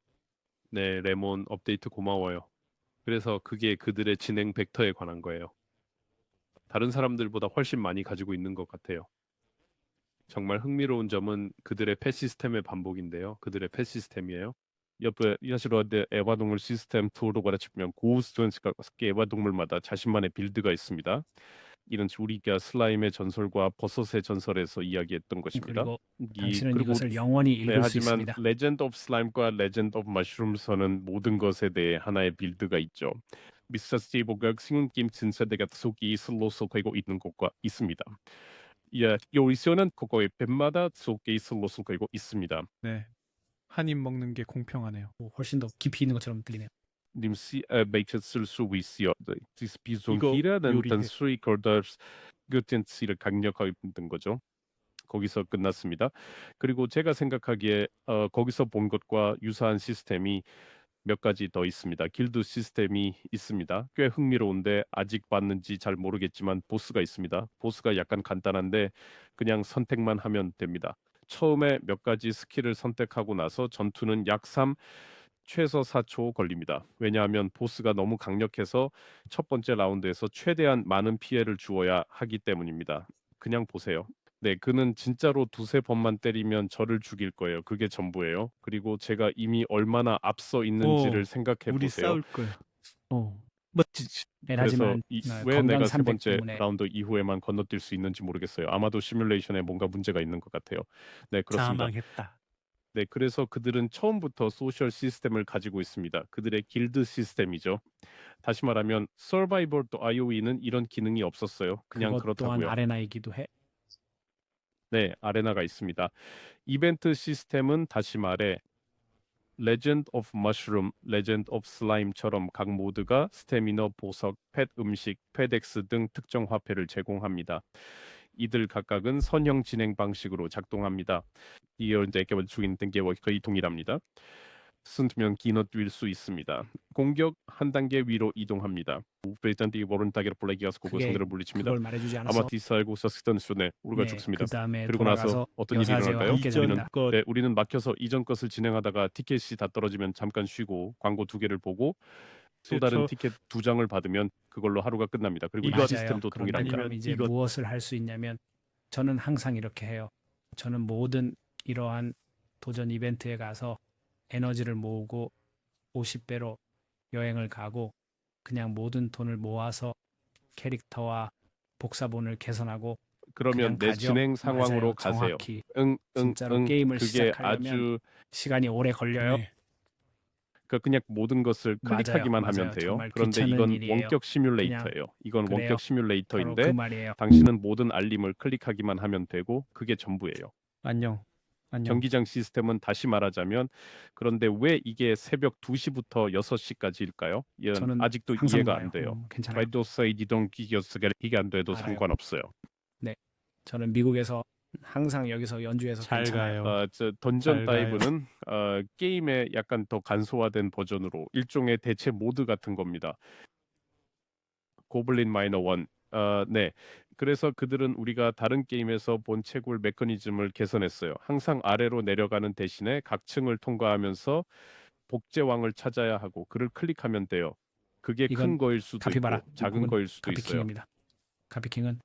네, 레몬 업데이트 고마워요. 그래서 그게 그들의 진행 벡터에 관한 거예요. 다른 사람들보다 훨씬 많이 가지고 있는 것 같아요. 정말 흥미로운 점은 그들의 펫 시스템의 반복인데요. 그들의 펫 시스템이에요. 옆에 야시로한테 에바동물 시스템 투어로 가르치면 고스트가 에바동물마다 자신만의 빌드가 있습니다. 이런 우리가 슬라임의 전설과 버섯의 전설에서 이야기했던 것입니다. 그리고 당신은 그리고 이것을 영원히 네, 읽을 수 하지만 있습니다. 레전드 오브 슬라임과 레전드 오브 머쉬룸서는 모든 것에 대해 하나의 빌드가 있죠. 미스터 스티브가 신은 게임 진세대가 속이 슬로서 되고 있는 것과 있습니다. 요리쇼는 그거의 뱀마다 속이 슬로서 되고 있습니다. 네. 한 입 먹는 게 공평하네요. 훨씬 더 깊이 있는 것처럼 들리네요. 님씨 베이크쓸 수 있어요. 디스피존 이거 히라는 요리해. 단수리 걸더스 그텐시를 강력하게 만든 거죠. 거기서 끝났습니다. 그리고 제가 생각하기에 거기서 본 것과 유사한 시스템이 몇 가지 더 있습니다. 길드 시스템이 있습니다. 꽤 흥미로운데 아직 봤는지 잘 모르겠지만 보스가 있습니다. 보스가 약간 간단한데 그냥 선택만 하면 됩니다. 처음에 몇 가지 스킬을 선택하고 나서 전투는 약 3, 최소 4초 걸립니다. 왜냐하면 보스가 너무 강력해서 첫 번째 라운드에서 최대한 많은 피해를 주어야 하기 때문입니다. 그냥 보세요. 네, 그는 진짜로 두세 번만 때리면 저를 죽일 거예요. 그게 전부예요. 그리고 제가 이미 얼마나 앞서 있는지를 생각해 우리 보세요. 싸울 거야. 멋지지. 네, 그래서 하지만 왜 건강 내가 세 300 번째 때문에 라운드 이후에만 건너뛸 수 있는지 모르겠어요. 아마도 시뮬레이션에 뭔가 문제가 있는 것 같아요. 네, 그렇습니다. 사망했다. 네, 그래서 그들은 처음부터 소셜 시스템을 가지고 있습니다. 그들의 길드 시스템이죠. 다시 말하면 서바이벌 또 IOE는 이런 기능이 없었어요. 그냥 그것 또한 그렇다고요. 아레나이기도 해. 네, 아레나가 있습니다. 이벤트 시스템은 다시 말해 레전드 오브 머쉬룸, 레전드 오브 슬라임처럼 각 모드가 스태미너, 보석, 펫 음식, 펫엑스 등 특정 화폐를 제공합니다. 이들 각각은 선형 진행 방식으로 작동합니다. 이제 주인 등계와 거의 동일합니다. 순투명 기너 뛸 수 있습니다. 공격 한 단계 위로 이동합니다. 베이탄디 오른다기로 블랙이어서 그거 그게 상대를 물리칩니다. 그걸 말해주지 않았어. 아마티스 알고 있었던 순에 우리가 네, 죽습니다. 그 다음에 그리고 나서 돌아가서 어떤 일이 여사제와 일어날까요? 함께 이전 잡니다. 것 네, 우리는 막혀서 이전 것을 진행하다가 티켓이 다 떨어지면 잠깐 쉬고 광고 2개를 보고 또 다른 티켓 2장을 받으면 그걸로 하루가 끝납니다. 그리고 이 맞아요. 시스템도 그런데 동일합니다. 그럼 이제 이것- 무엇을 할 수 있냐면 저는 항상 이렇게 해요. 저는 모든 이러한 도전 이벤트에 가서 에너지를 모으고 50배로 여행을 가고 그냥 모든 돈을 모아서 캐릭터와 복사본을 개선하고 그러면 그냥 내 가죠. 진행 상황으로 맞아요. 가세요. 정확히 응, 진짜로 게임을 그게 시작하려면 아주 시간이 오래 걸려요. 네. 그냥 모든 것을 맞아요. 클릭하기만 하면 맞아요. 돼요. 정말 그런데 귀찮은 이건 일이에요. 원격 시뮬레이터예요. 이건 그래요. 원격 바로 시뮬레이터인데 그 말이에요. 당신은 모든 알림을 클릭하기만 하면 되고 그게 전부예요. 안녕. 경기장 시스템은 다시 말하자면 그런데 왜 이게 새벽 2시부터 6시까지일까요? 저는 아직도 항상 이해가 봐요. 안 돼요. 괜찮아요. 와이도사이디동 기기어스가 이게 안 돼도 알아요. 상관없어요. 저는 미국에서 항상 여기서 연주해서 잘 괜찮아요. 가요. 저 던전 잘 가요. 다이브는 게임의 약간 더 간소화된 버전으로 일종의 대체 모드 같은 겁니다. 고블린 마이너 1. 네. 그래서 그들은 우리가 다른 게임에서 본 채굴 메커니즘을 개선했어요. 항상 아래로 내려가는 대신에 각 층을 통과하면서 복제왕을 찾아야 하고 그를 클릭하면 돼요. 그게 큰 이건 거일 수도 카피바라, 있고 작은 혹은 거일 수도 있어요. 카피킹입니다. 카피킹은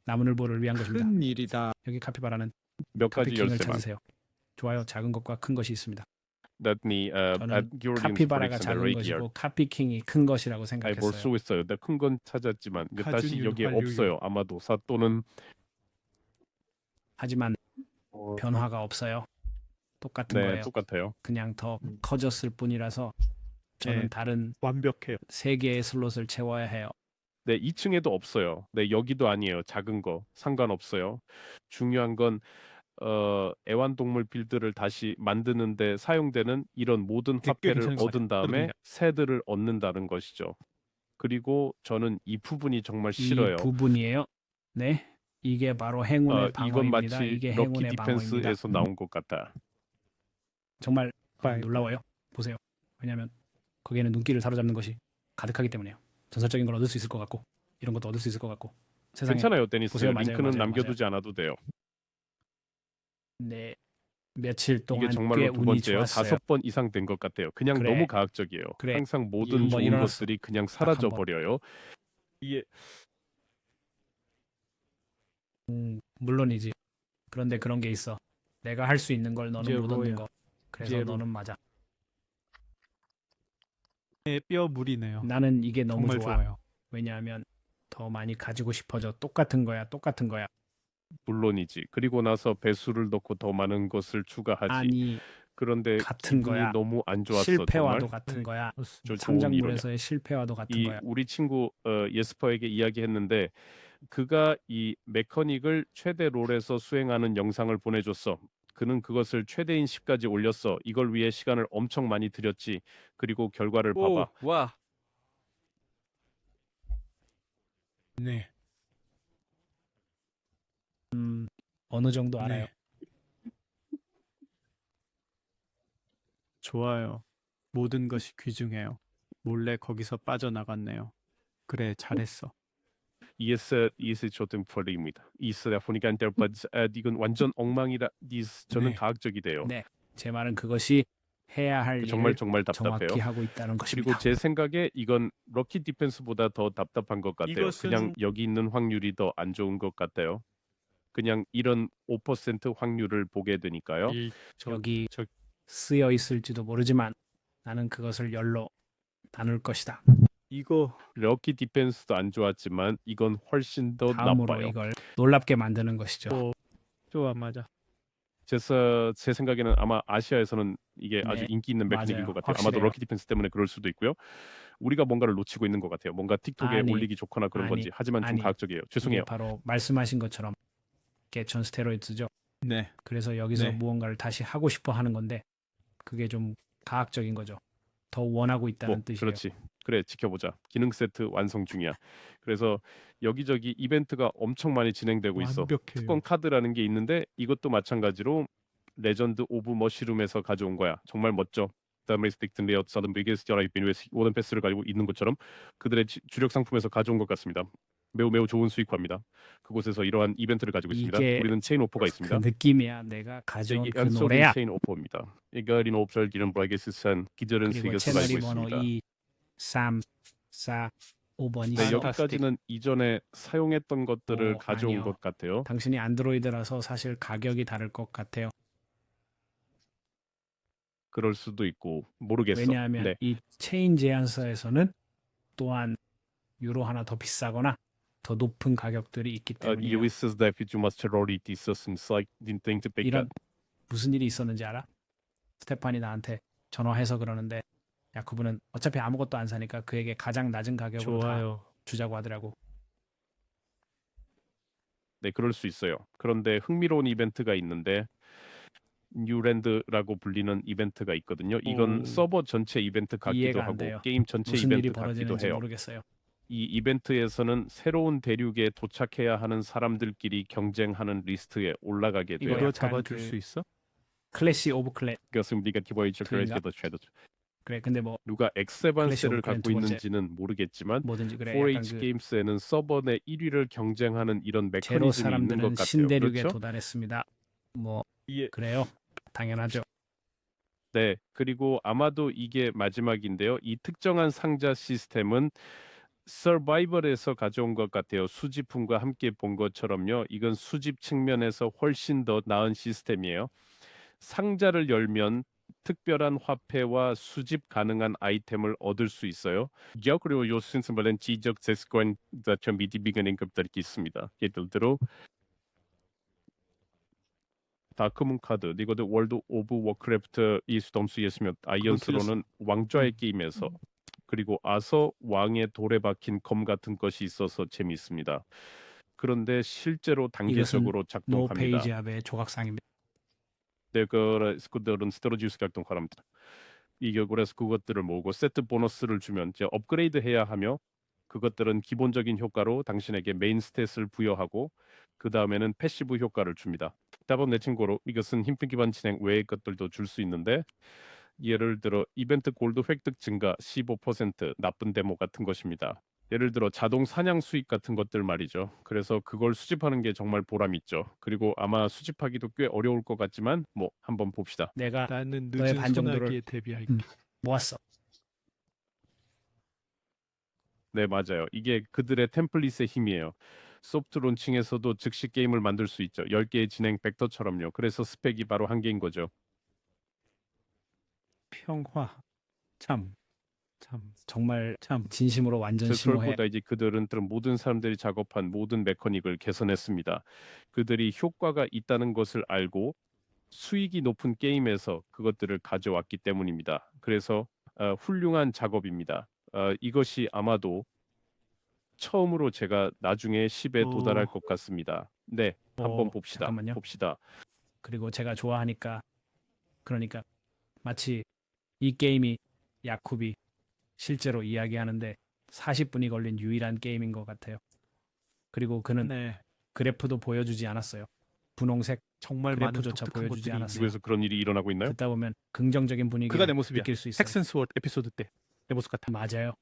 나무늘보를 위한 것입니다. 큰 일이다. 여기 카피바라는 몇 가지 카피킹을 열쇠만. 찾으세요. 좋아요. 작은 것과 큰 것이 있습니다. 저는 카피바라가 작은 것이고 카피킹이 큰 것이라고 볼 생각했어요. 수 있어요. 근데 큰 건 찾았지만 그 다시 카준율 여기에 활용률. 없어요. 아마도 또는 하지만 변화가 없어요. 똑같은 네 거예요. 똑같아요. 그냥 더 커졌을 뿐이라서 저는 네. 다른 완벽해요. 3개의 슬롯을 채워야 해요. 네 2층에도 없어요. 네 여기도 아니에요. 작은 거 상관없어요. 중요한 건 애완동물 빌드를 다시 만드는데 사용되는 이런 모든 꽤 화폐를 괜찮은 것 얻은 다음에 그럼요. 새들을 얻는다는 것이죠. 그리고 저는 이 부분이 정말 싫어요. 이 부분이에요. 네. 이게 바로 행운의 이건 방어입니다. 마치 이게 럭키 행운의 방어입니다. 디펜스에서 나온 것 같다. 정말 빠이. 놀라워요. 보세요. 왜냐하면 거기에는 눈길을 사로잡는 것이 가득하기 때문에요. 전설적인 걸 얻을 수 있을 것 같고 이런 것도 얻을 수 있을 것 같고 세상에 괜찮아요, 데니스. 보세요. 맞아요, 링크는 맞아요, 남겨두지 않아도 돼요. 네, 며칠 이게 동안 꽤 정말로 두 운이 번째요. 좋았어요. 5번 이상 된 것 같아요. 그냥 그래. 너무 가학적이에요. 그래. 항상 모든 한번 좋은 일어났어. 것들이 그냥 딱 사라져 한 번. 버려요. 이게 물론이지. 그런데 그런 게 있어. 내가 할 수 있는 걸 너는 이제 못 얻는 로야. 거. 그래서 이제 로. 너는 맞아. 뼈 물이네요. 나는 이게 너무 정말 좋아. 좋아요. 왜냐하면 더 많이 가지고 싶어져. 똑같은 거야. 똑같은 거야. 물론이지. 그리고 나서 배수를 넣고 더 많은 것을 추가하지. 아니 그런데 같은 기분이 거야. 너무 안 좋았어. 실패와도 정말. 같은 네, 거야. 저 좋은 창작물에서의 실패와도 같은 이 거야. 우리 친구 예스퍼에게 이야기했는데 그가 이 메커닉을 최대 롤에서 수행하는 영상을 보내줬어. 그는 그것을 최대인 10까지 올렸어. 이걸 위해 시간을 엄청 많이 들였지. 그리고 결과를 오, 봐봐. 와. 네. 어느 정도 알아요. 네. 좋아요. 모든 것이 귀중해요. 몰래 거기서 빠져나갔네요. 그래, 잘했어. 이에스 조금 펄입니다. 이스다 보니까 이건 완전 엉망이라. 저는 네. 가학적이 돼요. 네. 제 말은 그것이 해야 할 정말 일을 정말 답답해요. 정확히 하고 있다는 것입니다. 그리고 제 생각에 이건 럭키 디펜스보다 더 답답한 것 같아요. 이것은- 그냥 여기 있는 확률이 더 안 좋은 것 같아요. 그냥 이런 5% 확률을 보게 되니까요. 여기 저- 쓰여 있을지도 모르지만 나는 그것을 열로 나눌 것이다. 이거 럭키 디펜스도 안 좋았지만 이건 훨씬 더 다음으로 나빠요. 이걸 놀랍게 만드는 것이죠. 좋아, 맞아. 그래서 제 생각에는 아마 아시아에서는 이게 아주 네, 인기 있는 메커닉인 맞아요. 것 같아요. 아마도 확실해요. 럭키 디펜스 때문에 그럴 수도 있고요. 우리가 뭔가를 놓치고 있는 것 같아요. 뭔가 틱톡에 아니, 올리기 좋거나 그런 아니, 건지. 하지만 좀 아니. 가학적이에요. 이게 죄송해요. 바로 말씀하신 것처럼 개천 스테로이드죠. 네. 그래서 여기서 네. 무언가를 다시 하고 싶어 하는 건데 그게 좀 가학적인 거죠. 더 원하고 있다는 뜻이에요. 그렇지. 그래, 지켜보자. 기능 세트 완성 중이야. 그래서 여기저기 이벤트가 엄청 많이 진행되고 있어. 완벽해요. 특권 카드라는 게 있는데 이것도 마찬가지로 레전드 오브 머시룸에서 가져온 거야. 정말 멋져. 그다음에 스틱튼 레이아웃 사든 비게스티어라 비누에스 워든 패스를 가지고 있는 것처럼 그들의 주력 상품에서 가져온 것 같습니다. 매우 매우 좋은 수익화입니다. 그곳에서 이러한 이벤트를 가지고 있습니다. 이게 우리는 체인 오퍼가 그 있습니다. 느낌이야. 내가 가져온 이 그 안소린 노래야. 체인 오퍼입니다. 이거린 옵셜 기름 브라이게스산 기절은 그리고 세계에서 알고 채널이 번호 있습니다. 2, 3, 4, 5번이 네, 있어. 여기까지는 이전에 사용했던 것들을 가져온 아니요. 것 같아요. 당신이 안드로이드라서 사실 가격이 다를 것 같아요. 그럴 수도 있고 모르겠어. 왜냐하면 네. 이 체인 제한서에서는 또한 유로 하나 더 비싸거나 더 높은 가격들이 있기 때문이에요. You says that you must already since like didn't think to pick 이런 up. 무슨 일이 있었는지 알아? 스테판이 나한테 전화해서 그러는데 야 그분은 어차피 아무것도 안 사니까 그에게 가장 낮은 가격으로 다 좋아요. 주자고 하더라고. 네, 그럴 수 있어요. 그런데 흥미로운 이벤트가 있는데 뉴랜드라고 불리는 이벤트가 있거든요. 이건 오. 서버 전체 이벤트 같기도 이해가 안 하고 돼요. 게임 전체 무슨 일이 이벤트 같기도 벌어지는지 해요. 모르겠어요. 이 이벤트에서는 새로운 대륙에 도착해야 하는 사람들끼리 경쟁하는 리스트에 올라가게 돼요. 이거 이거 약간 잡아줄 그- 수 있어? 클래시 오브 클래. 그것은 우리가 기본이 그런가? 그래 근데 뭐 누가 엑세반스를 클래시 오브 갖고 클랜 두 번째. 있는지는 모르겠지만 뭐든지 그래. 4H 약간 그 게임스에는 서버 내 1위를 경쟁하는 이런 제로 메커니즘이 있는 사람들은 것 같아요. 신대륙에 그렇죠? 도달했습니다. 뭐 예. 그래요. 당연하죠. 네. 그리고 아마도 이게 마지막인데요. 이 특정한 상자 시스템은 서바이벌에서 가져온 것 같아요. 수집품과 함께 본 것처럼요. 이건 수집 측면에서 훨씬 더 나은 시스템이에요. 상자를 열면 특별한 화폐와 수집 가능한 아이템을 얻을 수 있어요. 그리고 요 신스말은 지적 제스권 자체 미디비근 인급들이 있습니다. 예를 들어 다크문 카드, 이것도 월드 오브 워크래프트 이 점수였으면 아이언스로는 왕좌의 게임에서 그리고 아서 왕의 돌에 박힌 검 같은 것이 있어서 재미있습니다. 그런데 실제로 단계적으로 노 작동합니다. 페이지 합의 조각상입니다. 네, 그들은 스테로지우스 작동하랍니다. 이게 그래서 그것들을 모으고 세트 보너스를 주면 이제 업그레이드 해야 하며 그것들은 기본적인 효과로 당신에게 메인 스탯을 부여하고 그 다음에는 패시브 효과를 줍니다. 다음 내 친구로 이것은 힘든 기반 진행 외의 것들도 줄 수 있는데 예를 들어 이벤트 골드 획득 증가 15% 나쁜 데모 같은 것입니다. 예를 들어 자동 사냥 수익 같은 것들 말이죠. 그래서 그걸 수집하는 게 정말 보람 있죠. 그리고 아마 수집하기도 꽤 어려울 것 같지만 뭐 한번 봅시다. 내가 나는 너의 늦은 반 정도를 소나기에 대비할게. 모았어. 네, 맞아요. 이게 그들의 템플릿의 힘이에요. 소프트 론칭에서도 즉시 게임을 만들 수 있죠. 10개의 진행 벡터처럼요. 그래서 스펙이 바로 한 개인 거죠. 평화. 참. 정말 참. 진심으로 완전 심오해. 그걸보다 이제 그들은 모든 사람들이 작업한 모든 메커닉을 개선했습니다. 그들이 효과가 있다는 것을 알고 수익이 높은 게임에서 그것들을 가져왔기 때문입니다. 그래서 훌륭한 작업입니다. 이것이 아마도 처음으로 제가 나중에 10에 도달할 것 같습니다. 네, 한번 봅시다. 잠깐만요. 봅시다. 그리고 제가 좋아하니까 그러니까 마치 이 게임이 야쿠비 실제로 이야기하는데 40분이 걸린 유일한 게임인 것 같아요. 그리고 그는 네. 그래프도 보여주지 않았어요. 분홍색 정말 많은 그래프조차 독특한 보여주지 것들이 않았어요. 미국에서 그런 일이 일어나고 있나요? 듣다 보면 긍정적인 분위기를 그가 내 모습이야. 느낄 수 있어요. 텍슨스월 에피소드 때 내 모습 같아. 맞아요.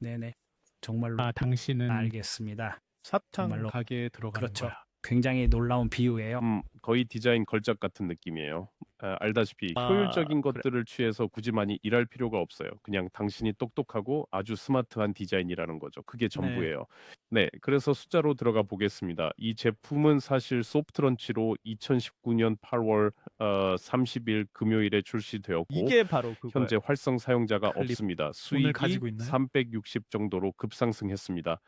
네네. 정말로 당신은 알겠습니다. 사탕 정말로. 가게에 들어가는 그렇죠. 거야. 굉장히 놀라운 비유예요. 거의 디자인 걸작 같은 느낌이에요. 알다시피 아, 효율적인 그래. 것들을 취해서 굳이 많이 일할 필요가 없어요. 그냥 당신이 똑똑하고 아주 스마트한 디자인이라는 거죠. 그게 전부예요. 네, 그래서 숫자로 들어가 보겠습니다. 이 제품은 사실 소프트 런치로 2019년 8월 30일 금요일에 출시되었고 이게 바로 그거야. 현재 활성 사용자가 클립 없습니다. 오늘 수익이 가지고 있나요? 360 정도로 급상승했습니다.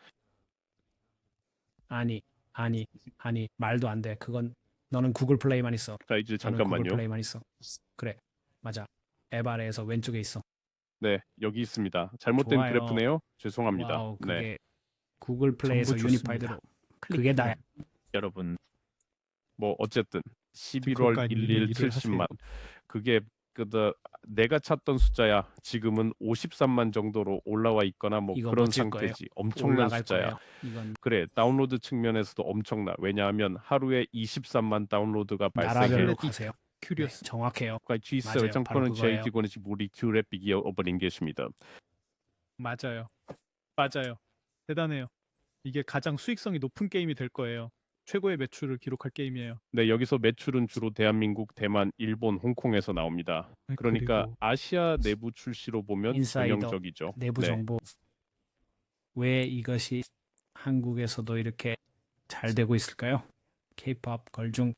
아니 말도 안 돼. 그건 너는 구글 플레이만 있어. 자, 이제 나는 구글 잠깐만요. 플레이만 있어. 그래. 맞아. 앱 아래에서 왼쪽에 있어. 네, 여기 있습니다. 잘못된 좋아요. 그래프네요. 죄송합니다. 와우, 그게 네. 구글 플레이에서 정보 유니파이드로 좋습니다. 그게 다야. 여러분 뭐 어쨌든 그것과 11월 1일 일을 70만. 하세요. 그게 내가 찾던 숫자야. 지금은 53만 정도로 올라와 있거나 뭐 이거 그런 멋질 거예요. 상태지. 엄청난 올라갈 숫자야. 거예요. 이건 그래, 다운로드 측면에서도 엄청나. 왜냐하면 하루에 23만 다운로드가 나라별로 발생해요. 가세요. 네, 큐리어스. 정확해요. GC 맞아요. 바로 정권은 그거예요. 제이지고는 우리 큐랩 비기어 오버린 것입니다. 맞아요. 대단해요. 이게 가장 수익성이 높은 게임이 될 거예요. 최고의 매출을 기록할 게임이에요. 네, 여기서 매출은 주로 대한민국, 대만, 일본, 홍콩에서 나옵니다. 그러니까 그리고 아시아 내부 출시로 보면 인사이더, 전형적이죠. 내부 네. 정보. 왜 이것이 한국에서도 이렇게 잘 되고 있을까요? K-pop 걸중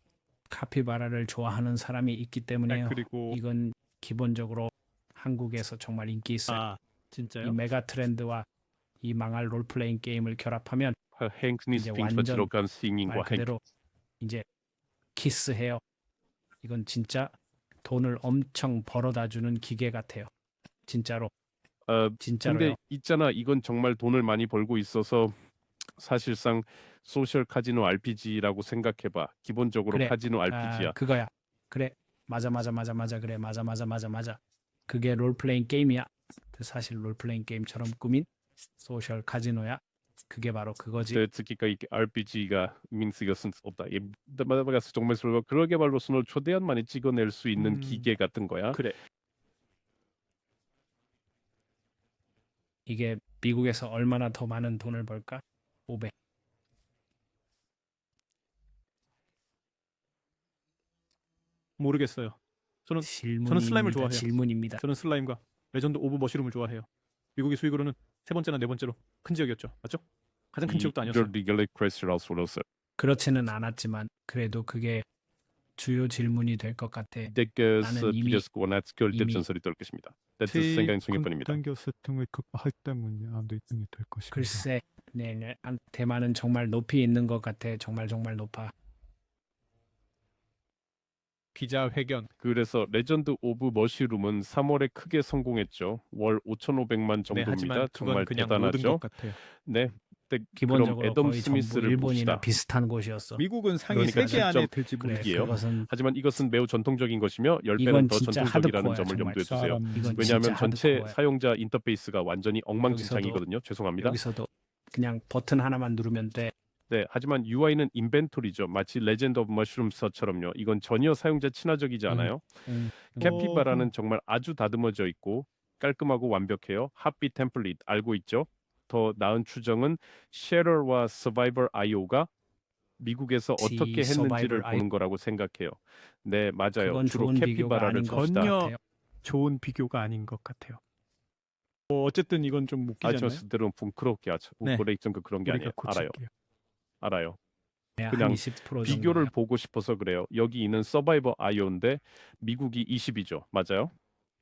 카피바라를 좋아하는 사람이 있기 때문에요. 그리고 이건 기본적으로 한국에서 정말 인기 있어요. 이 진짜요? 메가 트렌드와 이 망할 롤플레잉 게임을 결합하면 행스니 이제 스핑 완전 들어간 말 싱잉과 행 그대로 이제 키스해요. 이건 진짜 돈을 엄청 벌어다 주는 기계 같아요. 진짜로. 진짜로요. 근데 있잖아, 이건 정말 돈을 많이 벌고 있어서 사실상 소셜 카지노 RPG라고 생각해봐. 기본적으로 그래. 카지노 RPG야. 그거야. 그래. 맞아. 그래. 맞아. 그게 롤플레잉 게임이야. 사실 롤플레잉 게임처럼 꾸민 소셜 카지노야. 그게 바로 그거지. 특히가 이 RPG가 민스 이것은 없다. 마다가스 정말 그러게 말로 손을 최대한 많이 찍어낼 수 있는 기계 같은 거야. 그래. 이게 미국에서 얼마나 더 많은 돈을 벌까? 500. 모르겠어요. 저는 슬라임을 좋아해요. 질문입니다. 저는 슬라임과 레전드 오브 머시룸을 좋아해요. 미국의 수익으로는 세 번째나 네 번째로 큰 지역이었죠. 맞죠? 가장 큰 지역도 아니었어요. 리걸리 크레스라고 불렀어요. 그렇지는 않았지만 그래도 그게 주요 질문이 될 것 같아. 댁에서 나는 이미- 비교스 원하스결 이미- 전설이 될 것입니다. that's 생각이 중요합니다. 교수통을 극복할 때문에 아무도 1등이 될 것입니다. 글쎄, 네. 대만은 정말 높이 있는 것 같아. 정말 높아. 기자회견. 그래서 레전드 오브 머시룸은 3월에 크게 성공했죠. 월 5,500만 네, 정도입니다. 하지만 정말 그건 그냥 모든 대단하죠. 것 같아요. 네. 그럼 기본적으로 애덤 거의 전부 스미스를 일본이나 봅시다. 비슷한 곳이었어. 미국은 상위 그러니까 3개 안에 실점- 들지 그래, 못했어요. 그것은 하지만 이것은 매우 전통적인 것이며 10배는 이건 더 진짜 전통적이라는 하드코어야, 점을 정말. 염두에 두세요. 이건 왜냐하면 진짜 전체 하드코어야. 사용자 인터페이스가 완전히 엉망진창이거든요. 죄송합니다. 여기서도 그냥 버튼 하나만 누르면 돼. 네, 하지만 UI는 인벤토리죠. 마치 레전드 오브 머쉬룸스처럼요. 이건 전혀 사용자 친화적이지 않아요. 캐피바라는 정말 아주 다듬어져 있고 깔끔하고 완벽해요. 핫비 템플릿 알고 있죠? 더 나은 추정은 쉐럴과 서바이벌 IO가 미국에서 지 어떻게 했는지를 서바이벌 보는 거라고 생각해요. 네, 맞아요. 그건 주로 좋은 비교가 캐피바라를 아닌 것 봅시다. 전혀 같아요. 좋은 비교가 아닌 것 같아요. 어쨌든 이건 좀 웃기잖아요. 아저씨들은 붕크럽게 하죠. 네. 원래 있던 그런 게 우리가 아니에요. 알아요. 고칠게요. 알아요. 네, 그냥 한 20% 비교를 정도예요. 보고 싶어서 그래요. 여기 있는 서바이벌 IO인데 미국이 20이죠. 맞아요.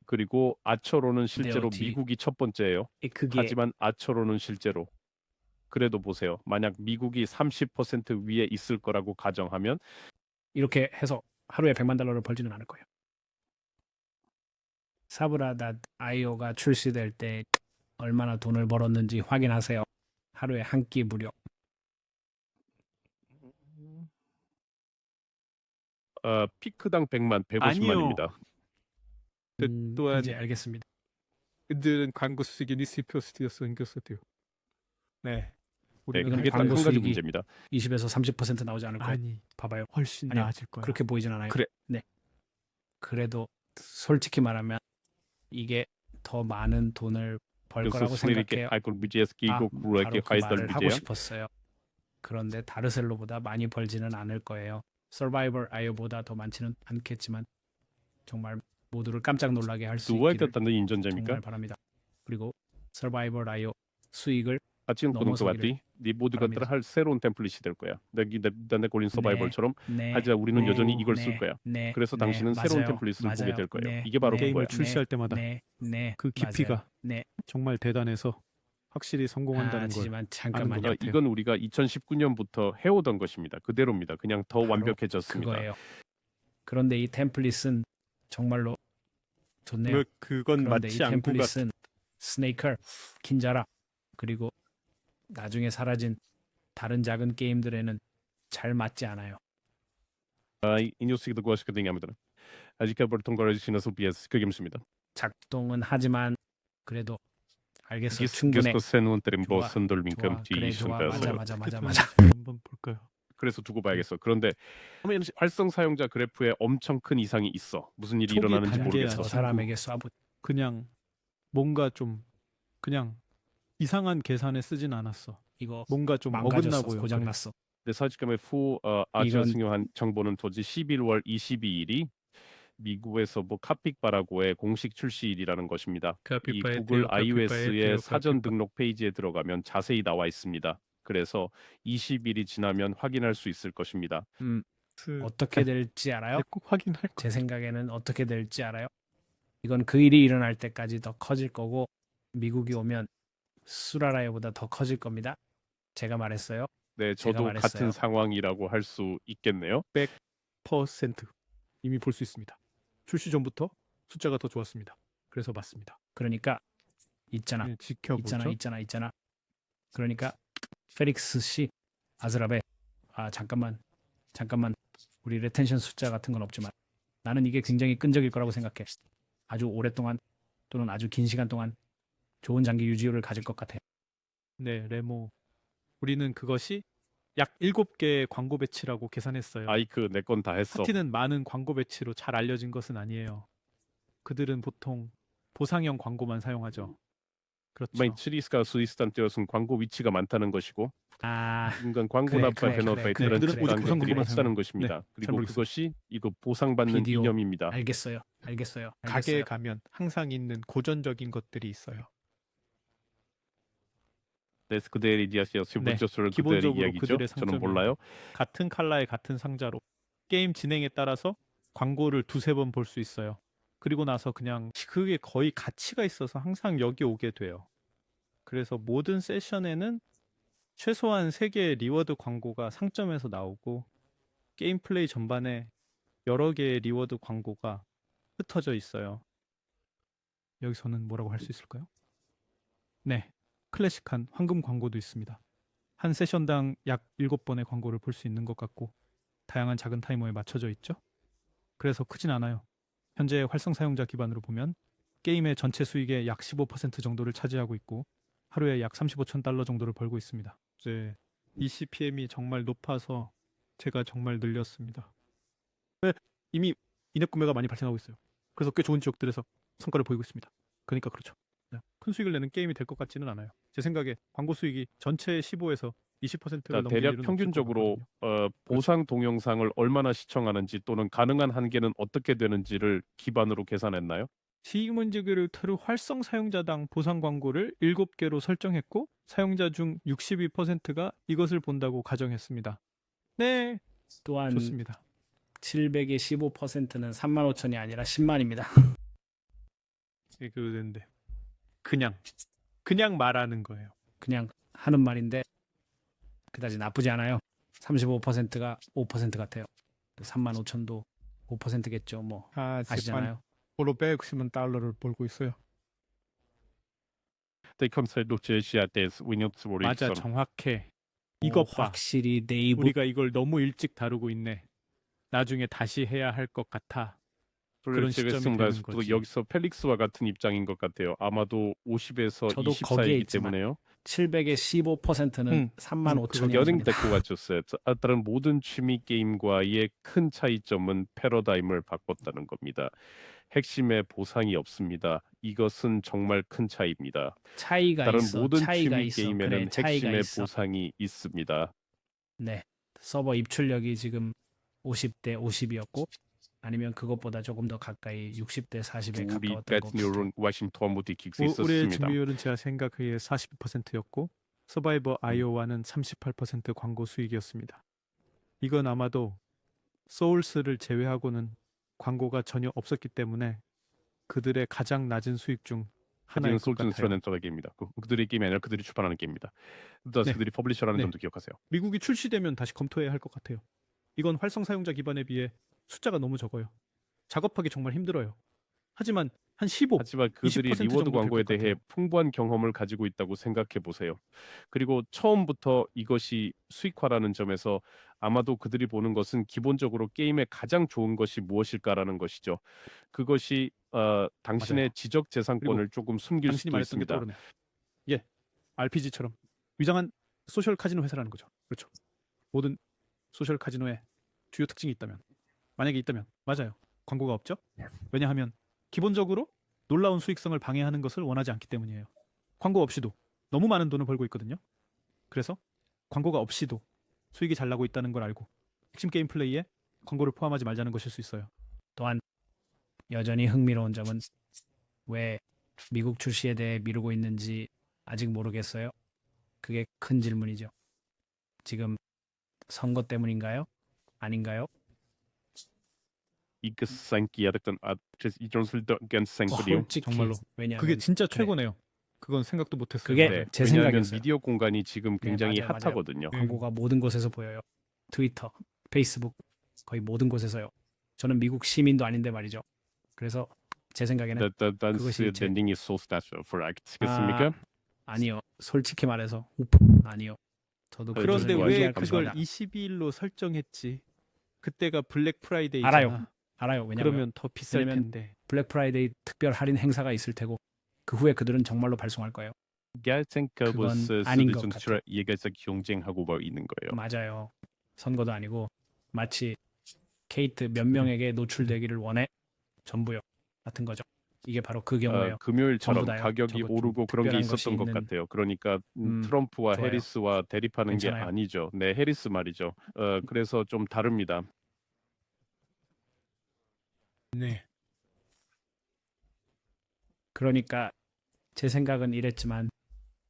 그리고 아처로는 실제로 어디- 미국이 첫 번째예요. 그게 하지만 아처로는 실제로 그래도 보세요. 만약 미국이 30% 위에 있을 거라고 가정하면 이렇게 해서 하루에 $100만 벌지는 않을 거예요. 사브라닷 아이오가 출시될 때 얼마나 돈을 벌었는지 확인하세요. 하루에 한 끼 무료. 피크당 100만, 150만입니다. 또한 이제 알겠습니다. 그들은 광고 수익이 니스피어스티어스 생겼었대요. 네. 네, 우리는 이건 그게 딱 광고 한 가지 수익이- 문제입니다. 20에서 30% 나오지 않을 거예요. 아니 봐봐요. 훨씬 아니요, 나아질 거야. 그렇게 보이진 않아요. 그래. 네. 그래도 솔직히 말하면 이게 더 많은 돈을 벌 거라고 생각해요. 알고 BGS 끼고 그렇게 바로 그 화이스달 말을 하고 BG야. 싶었어요. 그런데 다르셀로보다 많이 벌지는 않을 거예요. 서바이벌 아이오보다 더 많지는 않겠지만 정말 모두를 깜짝 놀라게 할 수 누가 있기를 했다는 인전자입니까? 정말 바랍니다. 그리고 서바이벌 아이오 수익을 지금 보는 거 넘어서기를 봤지? 네 모든 바랍니다. 것들을 할 새로운 템플릿이 될 거야. 내가 골린 서바이벌처럼 네, 하지만 우리는 네, 여전히 이걸 네, 쓸 거야. 네, 그래서 네, 당신은 새로운 맞아요. 템플릿을 보게 맞아요. 될 거예요. 네, 이게 바로 네, 게임을 그거예요. 출시할 때마다 네, 그 깊이가 맞아요. 네. 정말 대단해서 확실히 성공한다는 걸 하지만 아는 잠깐만요. 것 같아요. 이건 우리가 2019년부터 해오던 것입니다. 그대로입니다. 그냥 더 바로 완벽해졌습니다. 그거예요. 그런데 이 템플릿은 정말로 좋네요. 그건 그런데 이 마치 안구가 템플릿은 스네이커, 킨자라 그리고 나중에 사라진 다른 작은 게임들에는 잘 맞지 않아요. 이 뉴스기도 구하시게 되냐면 아직까지 보통 거래지시나서 BS 그게 있습니다. 작동은 하지만 그래도 알겠어. 충분해. 디스크스 새로운 때린 좋아, 버선들 좋아. 민감 그래 좋아. 디션에서 맞아. 한번 볼까요? 그래서 두고 봐야겠어. 그런데 활성 사용자 그래프에 엄청 큰 이상이 있어. 무슨 일이 초기 일어나는지 단계야, 모르겠어. 저 친구. 사람에게 쏴보. 그냥 뭔가 좀 그냥 이상한 계산에 쓰진 않았어. 이거 뭔가 좀 망가졌어. 어긋나 보여. 고장 났어. 근데 사직감의 후 아주 이건- 중요한 정보는 도지 11월 22일이 미국에서 뭐 카픽바라고의 공식 출시일이라는 것입니다. 이 구글 iOS의 사전 등록 페이지에 들어가면 자세히 나와 있습니다. 그래서 20일이 지나면 확인할 수 있을 것입니다. 어떻게 될지 알아요? 꼭 확인할 거. 제 생각에는 어떻게 될지 알아요? 이건 그 일이 일어날 때까지 더 커질 거고 미국이 오면 수라라이보다 더 커질 겁니다. 제가 말했어요. 네, 제가 저도 말했어요. 같은 상황이라고 할 수 있겠네요. 퍼센트 이미 볼 수 있습니다. 출시 전부터 숫자가 더 좋았습니다. 그래서 맞습니다. 그러니까 있잖아. 네, 지켜보죠. 있잖아. 그러니까 페릭스 씨 아즈라베 잠깐만 우리 레텐션 숫자 같은 건 없지만 나는 이게 굉장히 끈적일 거라고 생각해. 아주 오랫동안 또는 아주 긴 시간 동안 좋은 장기 유지율을 가질 것 같아. 네, 레모. 우리는 그것이 약 7개의 광고 배치라고 계산했어요. 아이크 내 건 다 했어. 파티는 많은 광고 배치로 잘 알려진 것은 아니에요. 그들은 보통 보상형 광고만 사용하죠. 그렇죠. 마인 트리스가 스위스탄 때였은 광고 위치가 많다는 것이고 인간 광고 그래, 납부와 그래, 배너파에 그래, 다른 그래, 그들은 오직 특단들이 보상금만 없다는 사용해요. 것입니다. 네, 잘 그리고 모르겠어요. 그것이 이거 보상받는 비디오. 이념입니다. 알겠어요. 가게에 가면 항상 있는 고전적인 것들이 있어요. 그들의 이야기였어요. 네, 그들의 기본적으로 이야기죠. 그들의 저는 상점이에요. 몰라요. 같은 컬러의 같은 상자로 게임 진행에 따라서 광고를 2-3번 볼 수 있어요. 그리고 나서 그냥 그게 거의 가치가 있어서 항상 여기 오게 돼요. 그래서 모든 세션에는 최소한 3개의 리워드 광고가 상점에서 나오고 게임 플레이 전반에 여러 개의 리워드 광고가 흩어져 있어요. 여기서는 뭐라고 할 수 있을까요? 네, 클래식한 황금 광고도 있습니다. 한 세션당 약 7번의 광고를 볼 수 있는 것 같고 다양한 작은 타이머에 맞춰져 있죠. 그래서 크진 않아요. 현재 활성 사용자 기반으로 보면 게임의 전체 수익의 약 15% 정도를 차지하고 있고 하루에 약 35천 달러 정도를 벌고 있습니다. 이제 이 CPM이 정말 높아서 제가 정말 늘렸습니다. 네, 이미 인앱 구매가 많이 발생하고 있어요. 그래서 꽤 좋은 지역들에서 성과를 보이고 있습니다. 그러니까 그렇죠. 큰 수익을 내는 게임이 될 것 같지는 않아요. 제 생각에 광고 수익이 전체의 15에서 20%를 그러니까 넘길 대략 일은 없을 것 평균적으로 같거든요. 보상 동영상을 얼마나 시청하는지 또는 가능한 한계는 어떻게 되는지를 기반으로 계산했나요? 시그먼지그르트르 활성 사용자당 보상 광고를 7개로 설정했고 사용자 중 62%가 이것을 본다고 가정했습니다. 네, 또한 좋습니다. 700의 15%는 35,000이 아니라 10만입니다. 그런데 그냥 말하는 거예요. 그냥 하는 말인데 그다지 나쁘지 않아요. 35%가 5% 같아요. 35,000도 5%겠죠. 뭐 아시잖아요. 보로 160만 달러를 벌고 있어요. 맞아, 정확해. 이것 봐. 확실히 네이버 우리가 이걸 너무 일찍 다루고 있네. 나중에 다시 해야 할 것 같아. 그런 시점이 되는 거지. 여기서 펠릭스와 같은 입장인 것 같아요. 아마도 50에서 저도 거기에 24이기 있지만 때문에요. 700의 15%는 35,000이 연행 아닙니다. 데리고 가졌어요. 다른 모든 취미 게임과의 큰 차이점은 패러다임을 바꿨다는 겁니다. 핵심에 보상이 없습니다. 이것은 정말 큰 차이입니다. 차이가 다른 있어. 모든 차이가 취미 있어. 게임에는 그래, 차이가 핵심에 있어. 보상이 있습니다. 네. 서버 입출력이 지금 50대 50이었고 아니면 그것보다 조금 더 가까이 60대 40에 우리 가까웠던 것 같아요. 배트뉴런 워싱턴 무디킥스 우리의 있었습니다. 증비율은 제가 생각하기에 40%였고 서바이버 아이오와는 38% 광고 수익이었습니다. 이건 아마도 소울스를 제외하고는 광고가 전혀 없었기 때문에 그들의 가장 낮은 수익 중 하나일 하지만 것 솔트는 같아요. 스트레넨터의 게임입니다. 그들의 게임이 아니라 그들이 출판하는 게임입니다. 그래서 네. 그들이 퍼블리셔라는 네. 점도 기억하세요. 미국이 출시되면 다시 검토해야 할 것 같아요. 이건 활성 사용자 기반에 비해 숫자가 너무 적어요. 작업하기 정말 힘들어요. 하지만 한 15, 하지만 그들이 20% 리워드 정도 광고에 될것 대해 같아요. 풍부한 경험을 가지고 있다고 생각해 보세요. 그리고 처음부터 이것이 수익화라는 점에서 아마도 그들이 보는 것은 기본적으로 게임의 가장 좋은 것이 무엇일까라는 것이죠. 그것이 당신의 맞아요. 지적 재산권을 조금 숨길 당신이 수도 말했던 게 있습니다. 떠오르네. 예, RPG처럼 위장한 소셜 카지노 회사라는 거죠. 그렇죠. 모든 소셜 카지노의 주요 특징이 있다면, 만약에 있다면 맞아요. 광고가 없죠. 왜냐하면 기본적으로 놀라운 수익성을 방해하는 것을 원하지 않기 때문이에요. 광고 없이도 너무 많은 돈을 벌고 있거든요. 그래서 광고가 없이도 수익이 잘 나고 있다는 걸 알고 핵심 게임 플레이에 광고를 포함하지 말자는 것일 수 있어요. 또한 여전히 흥미로운 점은 왜 미국 출시에 대해 미루고 있는지 아직 모르겠어요. 그게 큰 질문이죠. 지금 선거 때문인가요? 아닌가요? 이그 생기야득던 이전술 겐생거리요. 솔직히 정말로. 왜냐하면 그게 진짜 그래. 최고네요. 그건 생각도 못했어요. 그게 맞아요. 제 왜냐하면 생각이었어요. 미디어 공간이 지금 굉장히 맞아요. 핫하거든요. 광고가 모든 곳에서 보여요. 트위터, 페이스북 거의 모든 곳에서요. 저는 미국 시민도 아닌데 말이죠. 그래서 제 생각에는 그것이 제- 랜딩이 소스다스겠습니까? 아니요. 솔직히 말해서 아니요. 저도 그런데 좋아요. 왜 얘기할 그걸 겁니다. 22일로 설정했지? 그때가 블랙 프라이데이잖아. 알아요. 왜냐면 그러면 더 비쌀 왜냐면 텐데. 블랙 프라이데이 특별 할인 행사가 있을 테고 그 후에 그들은 정말로 발송할 거예요. 그건 아닌 것 같아요. 얘가서 경쟁하고 뭐 있는 거예요. 맞아요. 선거도 아니고 마치 케이트 몇 명에게 노출되기를 원해 전부요. 같은 거죠. 이게 바로 그 경우예요. 금요일처럼 전부 다요. 가격이 저거 좀 오르고 그런 게 특별한 것이 있었던 것 있는- 같아요. 그러니까 트럼프와 좋아요. 해리스와 대립하는 괜찮아요. 게 아니죠. 네, 해리스 말이죠. 그래서 좀 다릅니다. 네. 그러니까 제 생각은 이랬지만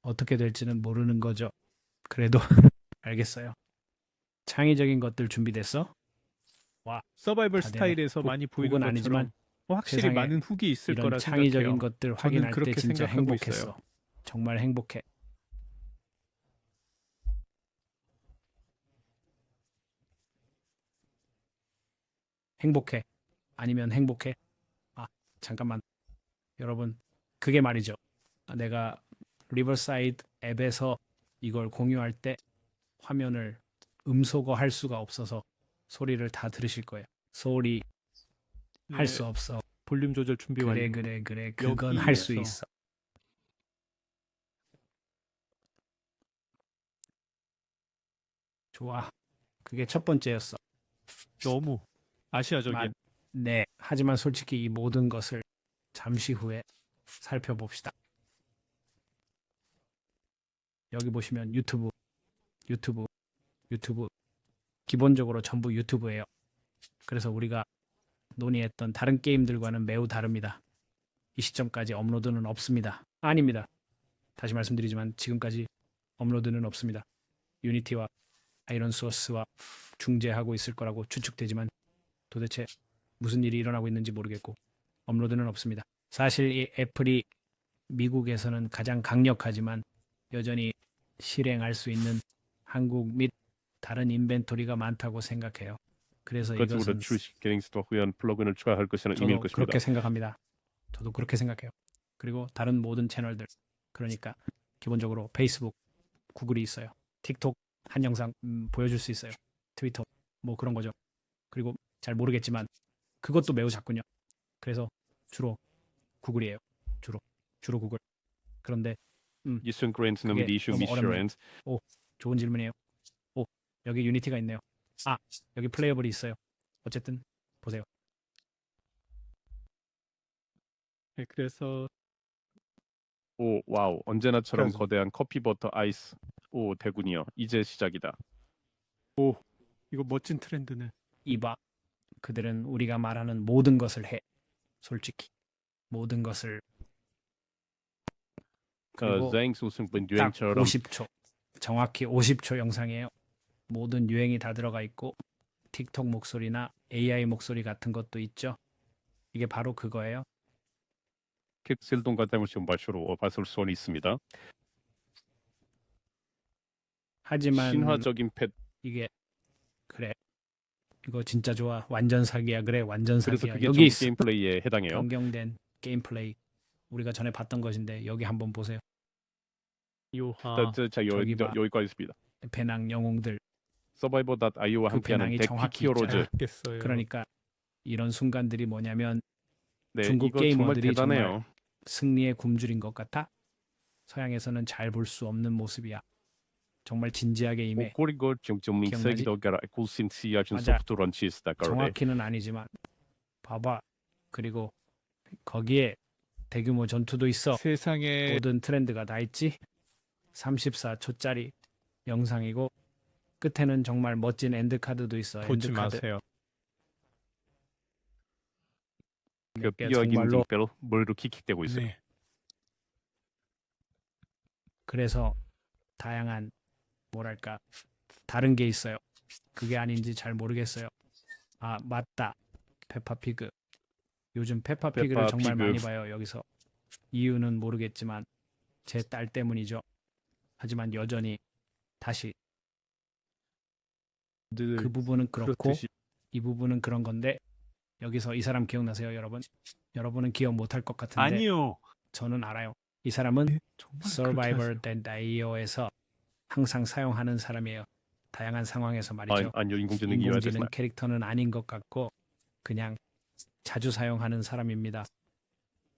어떻게 될지는 모르는 거죠. 그래도 알겠어요. 창의적인 것들 준비됐어? 서바이벌 다 스타일에서 많이 보이는 북은 것처럼 아니지만 확실히 세상에 많은 훅이 있을 이런 거라 창의적인 생각해요. 것들 저는 확인할 때 그렇게 진짜 생각하고 행복했어. 있어요. 정말 행복해. 행복해. 아니면 행복해. 아, 잠깐만. 여러분, 그게 말이죠. 내가 리버사이드 앱에서 이걸 공유할 때 화면을 음소거 할 수가 없어서 소리를 다 들으실 거예요. 소리 할 수 없어. 볼륨 조절 준비 완료. 그래. 그건 할 수 여기에서. 있어. 좋아. 그게 첫 번째였어. 너무 아시아적인. 네. 하지만 솔직히 이 모든 것을 잠시 후에 살펴봅시다. 여기 보시면 유튜브 기본적으로 전부 유튜브예요. 그래서 우리가 논의했던 다른 게임들과는 매우 다릅니다. 이 시점까지 업로드는 없습니다. 아닙니다. 다시 말씀드리지만 지금까지 업로드는 없습니다. 유니티와 아이런 소스와 중재하고 있을 거라고 추측되지만 도대체 무슨 일이 일어나고 있는지 모르겠고 업로드는 없습니다. 사실 이 애플이 미국에서는 가장 강력하지만 여전히 실행할 수 있는 한국 및 다른 인벤토리가 많다고 생각해요. 그래서 그쪽으로 이것은 출시 기능도 위한 플러그인을 추가할 것이라는 의미일 저도 것입니다. 그렇게 생각합니다. 저도 그렇게 생각해요. 그리고 다른 모든 채널들 그러니까 기본적으로 페이스북, 구글이 있어요. 틱톡 한 영상 보여줄 수 있어요. 트위터 뭐 그런 거죠. 그리고 잘 모르겠지만 그것도 매우 작군요. 그래서 주로 구글이에요. 주로 구글. 그런데 이승그랜스는 그게 리슈 너무 어렵네요. 미슈렌스 좋은 질문이에요. 오, 여기 유니티가 있네요. 아, 여기 플레이어블이 있어요. 어쨌든 보세요. 네, 그래서 오 와우 언제나처럼 그래서- 거대한 커피 버터 아이스 오 대군이요. 이제 시작이다. 이거 멋진 트렌드네. 이봐, 그들은 우리가 말하는 모든 것을 해. 솔직히 모든 것을. 그리고 쟁스 우승분 딱 유행처럼 50초, 정확히 50초 영상이에요. 모든 유행이 다 들어가 있고 틱톡 목소리나 AI 목소리 같은 것도 있죠. 이게 바로 그거예요. 캡슐동 같은 것이 발쇼로 발설 수원이 있습니다. 하지만 신화적인 펫 이게 그래. 이거 진짜 좋아. 완전 사기야. 그래, 완전 그래서 사기야. 그게 여기 좀 있어. 게임 플레이에 해당해요. 변경된 게임 플레이. 우리가 전에 봤던 것인데 여기 한번 보세요. 요하. 자 저기 봐. 여기까지 있습니다. 배낭 영웅들. 서바이버.io와 그 함께하는 배낭이 덱 정확히 히어로즈. 있잖아. 알겠어요. 그러니까 이런 순간들이 뭐냐면 네, 중국 이거 정말 게이머들이 대단해요. 승리의 굶주린 것 같아. 서양에서는 잘 볼 수 없는 모습이야. 정말 진지하게 임해. 그리고 좀 기억나지? seguidora ecosciência 맞아. softwareista 그래. 정확히는 아니지만 봐봐. 그리고 거기에 대규모 전투도 있어. 세상에 모든 트렌드가 다 있지. 34초짜리 영상이고 끝에는 정말 멋진 엔드 카드도 있어. 보지 엔드 카드. 마세요. 그 이게 비어 정말로 김진별 물로 킥킥대고 있어요. 네. 그래서 다양한 뭐랄까 다른 게 있어요. 그게 아닌지 잘 모르겠어요. 아, 맞다. 페파피그. 요즘 페파피그를 정말 페파피그. 많이 봐요. 여기서. 이유는 모르겠지만 제 딸 때문이죠. 하지만 여전히 다시 늘 그 부분은 그렇고 그렇듯이 이 부분은 그런 건데 여기서 이 사람 기억나세요, 여러분? 여러분은 기억 못할 것 같은데 아니요. 저는 알아요. 이 사람은 정말 Survivor.io에서 항상 사용하는 사람이에요. 다양한 상황에서 말이죠. 아니요 인공지능이 이어야 인공지능 되나? 캐릭터는 아닌 것 같고 그냥 자주 사용하는 사람입니다.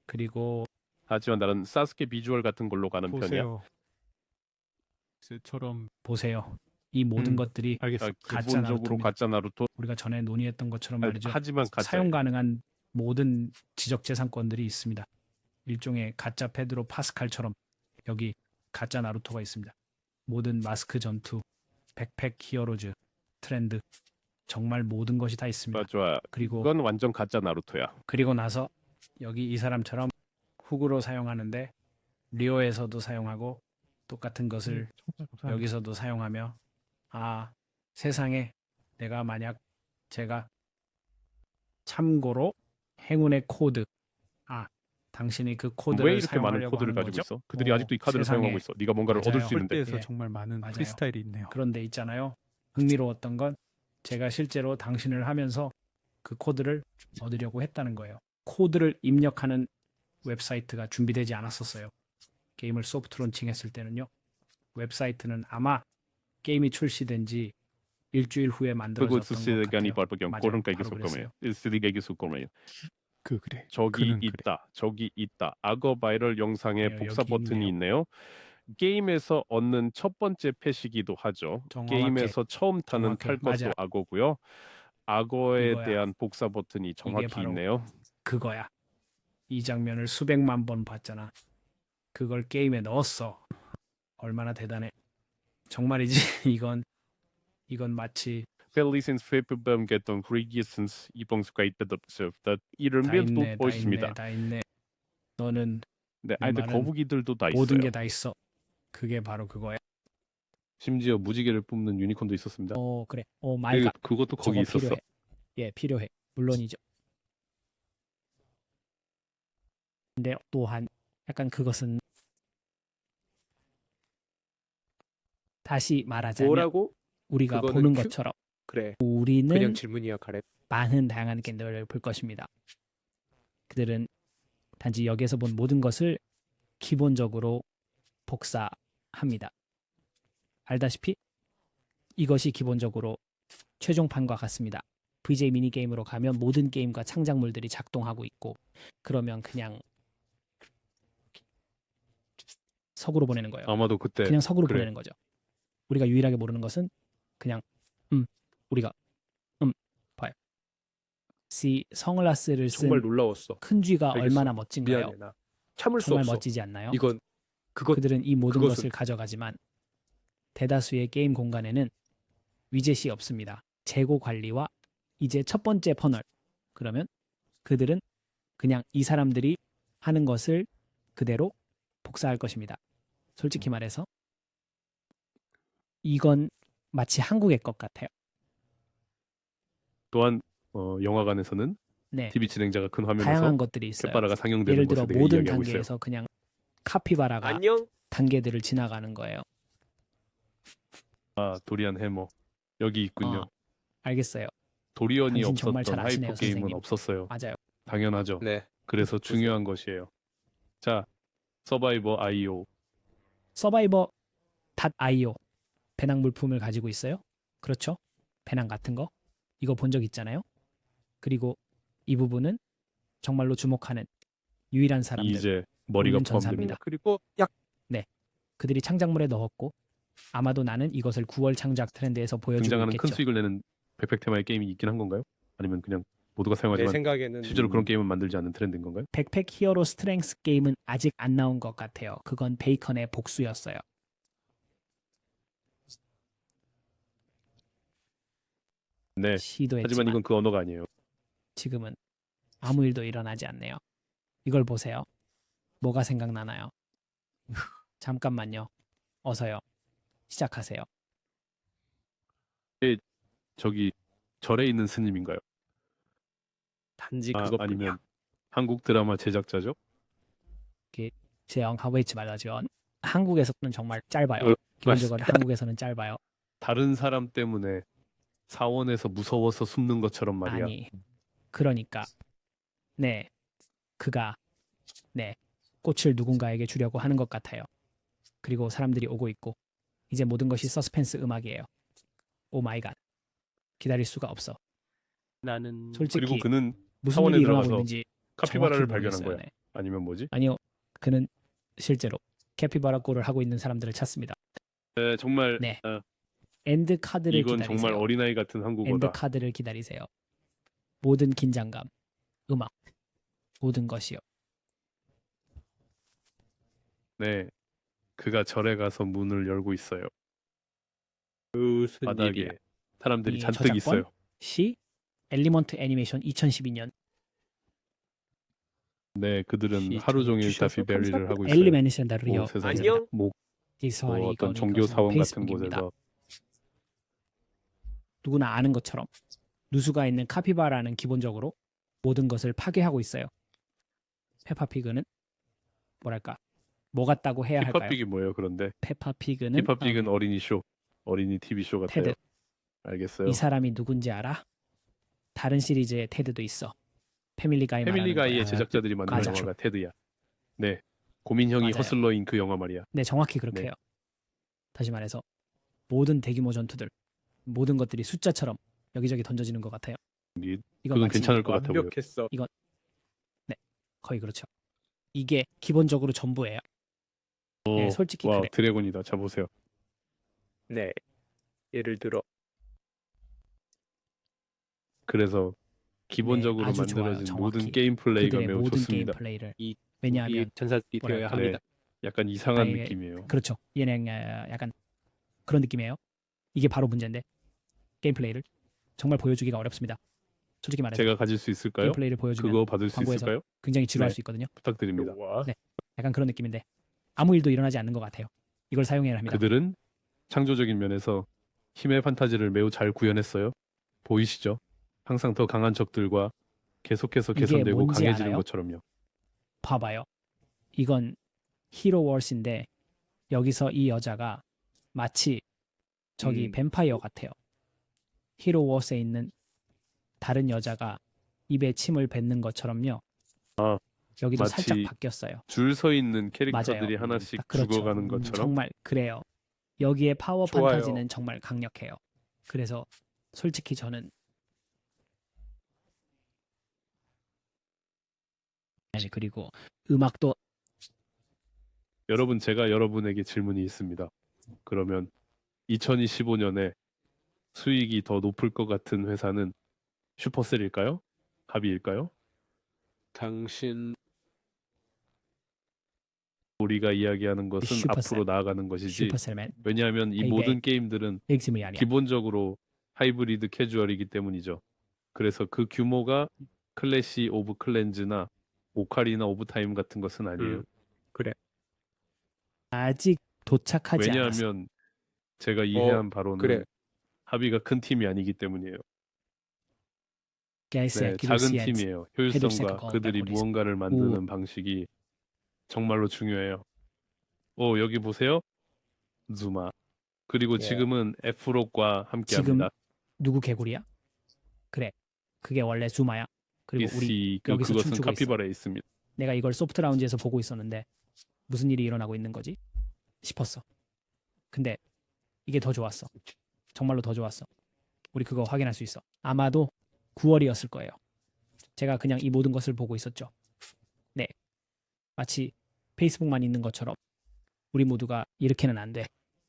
그리고 하지만 나는 사스케 비주얼 같은 걸로 가는 편이야. 보세요. 처럼 보세요. 이 모든 것들이 알겠어. 가짜 기본적으로 나루토입니다. 가짜 나루토. 우리가 전에 논의했던 것처럼 말이죠. 하지만 가짜. 사용 가능한 모든 지적재산권들이 있습니다. 일종의 가짜 페드로 파스칼처럼 여기 가짜 나루토가 있습니다. 모든 마스크 전투, 백팩 히어로즈, 트렌드 정말 모든 것이 다 있습니다. 좋아. 그리고 그건 완전 가짜 나루토야. 그리고 나서 여기 이 사람처럼 훅으로 사용하는데 리오에서도 사용하고 똑같은 것을 정말 감사합니다. 여기서도 사용하며 아 세상에 내가 만약 제가 참고로 행운의 코드 당신이 그 코드를 왜 이렇게 많은 사용하려고 코드를 하는 가지고 거죠? 있어? 그들이 아직도 이 카드를 세상에. 사용하고 있어. 네가 뭔가를 얻을 맞아요. 수 있는데. 폴대에서 예. 정말 많은 맞아요. 프리스타일이 있네요. 그런데 있잖아요. 흥미로웠던 건 제가 실제로 당신을 하면서 그 코드를 얻으려고 했다는 거예요. 코드를 입력하는 웨브사이트가 준비되지 않았었어요. 게임을 소프트 론칭했을 때는요. 웨브사이트는 아마 게임이 출시된 지 일주일 후에 그거 만들어졌던 것 시간이 같아요. 바쁘게 맞아요. 그런 바로 가게 속 그랬어요. 거면. 쓰리게 속 거면. 그래. 저기 그는 있다. 저기 있다. 악어 바이럴 영상에 네, 복사 여기 버튼이 있네요. 게임에서 얻는 첫 번째 패시기도 하죠. 정확해. 게임에서 처음 타는 정확해. 탈 것도 맞아. 악어고요. 악어에 이거야. 대한 복사 버튼이 정확히 바로 있네요. 그거야. 이 장면을 수백만 번 봤잖아. 그걸 게임에 넣었어. 얼마나 대단해. 정말이지. 이건 마치 펠리센스 페이퍼밤겠던 프리기슨스 이번 스카이트더스 이런 다 면도 있네, 다 보였습니다. 있네, 다 있네. 너는 네, 내 아이들 말은 거북이들도 다 모든 있어요. 게 다 있어. 그게 바로 그거야. 심지어 무지개를 뿜는 유니콘도 있었습니다. 그래. 마이가 그것도 거기 저거 있었어. 필요해. 예, 필요해. 물론이죠. 근데 또한 약간 그것은 다시 말하자면 뭐라고? 우리가 그거는 보는 큐- 것처럼 그래. 우리는 그냥 질문이야, 가래. 많은 다양한 게임들을 볼 것입니다. 그들은 단지 여기에서 본 모든 것을 기본적으로 복사합니다. 알다시피 이것이 기본적으로 최종판과 같습니다. VJ 미니게임으로 가면 모든 게임과 창작물들이 작동하고 있고 그러면 그냥 석으로 보내는 거예요. 아마도 그때 그냥 석으로 그래. 보내는 거죠. 우리가 유일하게 모르는 것은 그냥 우리가 봐요. 성글라스를 쓴 정말 놀라웠어. 큰 쥐가 알겠어. 얼마나 멋진가요? 미안해, 나. 참을 수 정말 없어. 멋지지 않나요? 이건 그것 그들은 이 모든 그것은- 것을 가져가지만 대다수의 게임 공간에는 위젯이 없습니다. 재고 관리와 이제 첫 번째 퍼널. 그러면 그들은 그냥 이 사람들이 하는 것을 그대로 복사할 것입니다. 솔직히 말해서 이건 마치 한국의 것 같아요. 또한 영화관에서는 네, TV 진행자가 큰 다양한 화면에서 것들이 있어요. 캣바라가 상영되는 예를 들어 것에 대해 모든 이야기하고 있어요. 단계에서 그냥 카피바라가 안녕. 단계들을 지나가는 거예요. 아, 도리안 해머 여기 있군요. 어, 알겠어요. 도리언이 당신 정말 없었던 잘 아시네요, 하이퍼 게임은 선생님. 없었어요. 맞아요. 당연하죠. 네. 그래서 중요한 것이에요. 자, 서바이버 IO. 서바이버.io 배낭 물품을 가지고 있어요. 그렇죠? 배낭 같은 거. 이거 본 적 있잖아요. 그리고 이 부분은 정말로 주목하는 유일한 사람들. 이제 머리가 없는 전사입니다. 포함됩니다. 그리고 약 그들이 창작물에 넣었고 아마도 나는 이것을 9월 창작 트렌드에서 보여주고 등장하는 큰 있겠죠. 수익을 내는 백팩 테마의 게임이 있긴 한 건가요? 아니면 그냥 모두가 내 사용하지만 생각에는 실제로 그런 게임은 만들지 않는 트렌드인 건가요? 백팩 히어로 스트렝스 게임은 아직 안 나온 것 같아요. 그건 베이컨의 복수였어요. 네. 시도했지만 하지만 이건 그 언어가 아니에요. 지금은 아무 일도 일어나지 않네요. 이걸 보세요. 뭐가 생각나나요? 잠깐만요. 어서요. 시작하세요. 저기 절에 있는 스님인가요? 단지 아, 그것뿐이야. 아니면 한국 드라마 제작자죠? 제영 하웨이츠 말하죠. 한국에서는 정말 짧아요. 어, 기본적으로 한국에서는 짧아요. 다른 사람 때문에 사원에서 무서워서 숨는 것처럼 말이야. 아니, 그러니까 네, 그가 꽃을 누군가에게 주려고 하는 것 같아요. 그리고 사람들이 오고 있고 이제 모든 것이 서스펜스 음악이에요. 오 마이 갓. 기다릴 수가 없어. 나는 솔직히 그리고 그는 무슨 사원에 일이 일어나고 들어가서 있는지 카피바라를 정확히 발견한 모르겠어요. 거야. 네. 아니면 뭐지? 아니요, 그는 실제로 캐피바라 꼴을 하고 있는 사람들을 찾습니다. 정말 네. 엔드 카드를 이건 기다리세요. 정말 어린아이 같은 엔드 한국어다. 카드를 기다리세요. 모든 긴장감, 음악, 모든 것이요. 네. 그가 절에 가서 문을 열고 있어요. 무슨 바닥에 일이야? 사람들이 이 잔뜩 저작권? 있어요. 시 엘리먼트 애니메이션 2012년 네, 그들은 시 하루 종일 주셔서 다피베리를 하고 있어요. 엘리메이션 다루요. 뭐 세상에 안녕? 뭐 어떤 종교 사원 같은 곳에서 누구나 아는 것처럼 누수가 있는 카피바라는 기본적으로 모든 것을 파괴하고 있어요. 페파피그는 뭐랄까 뭐 같다고 해야 할까요? 힙합빅이 뭐예요? 그런데 페파피그는 힙합빅은 어린이 쇼, 어린이 TV 쇼 같아요. 테드. 알겠어요. 이 사람이 누군지 알아? 다른 시리즈의 테드도 있어. 패밀리가이 패밀리 말하는 가이의 거야. 제작자들이 만든 맞아. 영화가 테드야. 네, 고민형이 맞아요. 허슬러인 그 영화 말이야. 네, 정확히 그렇게 네. 해요. 다시 말해서 모든 대규모 전투들, 모든 것들이 숫자처럼 여기저기 던져지는 것 같아요. 이- 이건 그건 마치 괜찮을 것 같아 보여. 완벽했어. 거의 그렇죠. 이게 기본적으로 전부예요. 네, 솔직히 와, 그래. 드래곤이다. 자 보세요. 네. 예를 들어 그래서 기본적으로 네, 아주 좋아요. 만들어진 정확히. 모든 게임 플레이가 그들의 매우 모든 좋습니다. 게임 플레이를 이 왜냐하면 전사들이 되어야 뭐랄까. 합니다. 약간 이상한 아예 느낌이에요. 그렇죠. 얘는 약간 그런 느낌이에요. 이게 바로 문제인데 게임 플레이를 정말 보여주기가 어렵습니다. 솔직히 말해서 제가 가질 수 게임 있을까요? 플레이를 보여주면 그거 받을 수 광고에서 있을까요? 굉장히 지루할 네. 수 있거든요. 부탁드립니다. 좋아. 네. 약간 그런 느낌인데 아무 일도 일어나지 않는 것 같아요. 이걸 사용해야 합니다. 그들은 창조적인 면에서 힘의 판타지를 매우 잘 구현했어요. 보이시죠? 항상 더 강한 적들과 계속해서 이게 개선되고 뭔지 강해지는 알아요? 것처럼요. 봐봐요. 이건 히로 월스인데 여기서 이 여자가 마치 저기 뱀파이어 같아요. 히로 월스에 있는 다른 여자가 입에 침을 뱉는 것처럼요. 아, 여기도 마치 살짝 바뀌었어요. 줄 서 있는 캐릭터들이 맞아요. 하나씩 딱 그렇죠. 죽어가는 것처럼 정말 그래요. 여기에 파워 좋아요. 판타지는 정말 강력해요. 그래서 솔직히 저는 그리고 음악도 여러분 제가 여러분에게 질문이 있습니다. 그러면 2025년에 수익이 더 높을 것 같은 회사는 슈퍼셀일까요? 합의일까요? 당신 우리가 이야기하는 것은 슈퍼셀. 앞으로 나아가는 것이지. 슈퍼셀맨 왜냐하면 이 헤이베이. 모든 게임들은 엑스미 아니야. 기본적으로 하이브리드 캐주얼이기 때문이죠. 그래서 그 규모가 클래시 오브 클렌즈나 오카리나 오브 타임 같은 것은 아니에요. 그래. 아직 도착하지 않았어. 왜냐하면 제가 이해한 바로는 그래. 합의가 큰 팀이 아니기 때문이에요. 네, 작은 팀이에요. 효율성과 그들이 무언가를 만드는 방식이 정말로 중요해요. 오, 여기 보세요. zu마. 그리고 예. 지금은 F록과 지금 함께합니다. 누구 개구리야? 그래. 그게 원래 주마야. 그리고 우리 BC 여기서 그것은 춤추고 있어. 카피바라에 있습니다. 내가 이걸 소프트 라운지에서 보고 있었는데 무슨 일이 일어나고 있는 거지? 싶었어. 근데 이게 더 좋았어. 정말로 더 좋았어. 우리 그거 확인할 수 있어. 아마도 9월이었을 거예요. 제가 그냥 이 모든 것을 보고 있었죠. 네. 마치 페이스북만 있는 것처럼 우리 모두가 이렇게는 안 돼.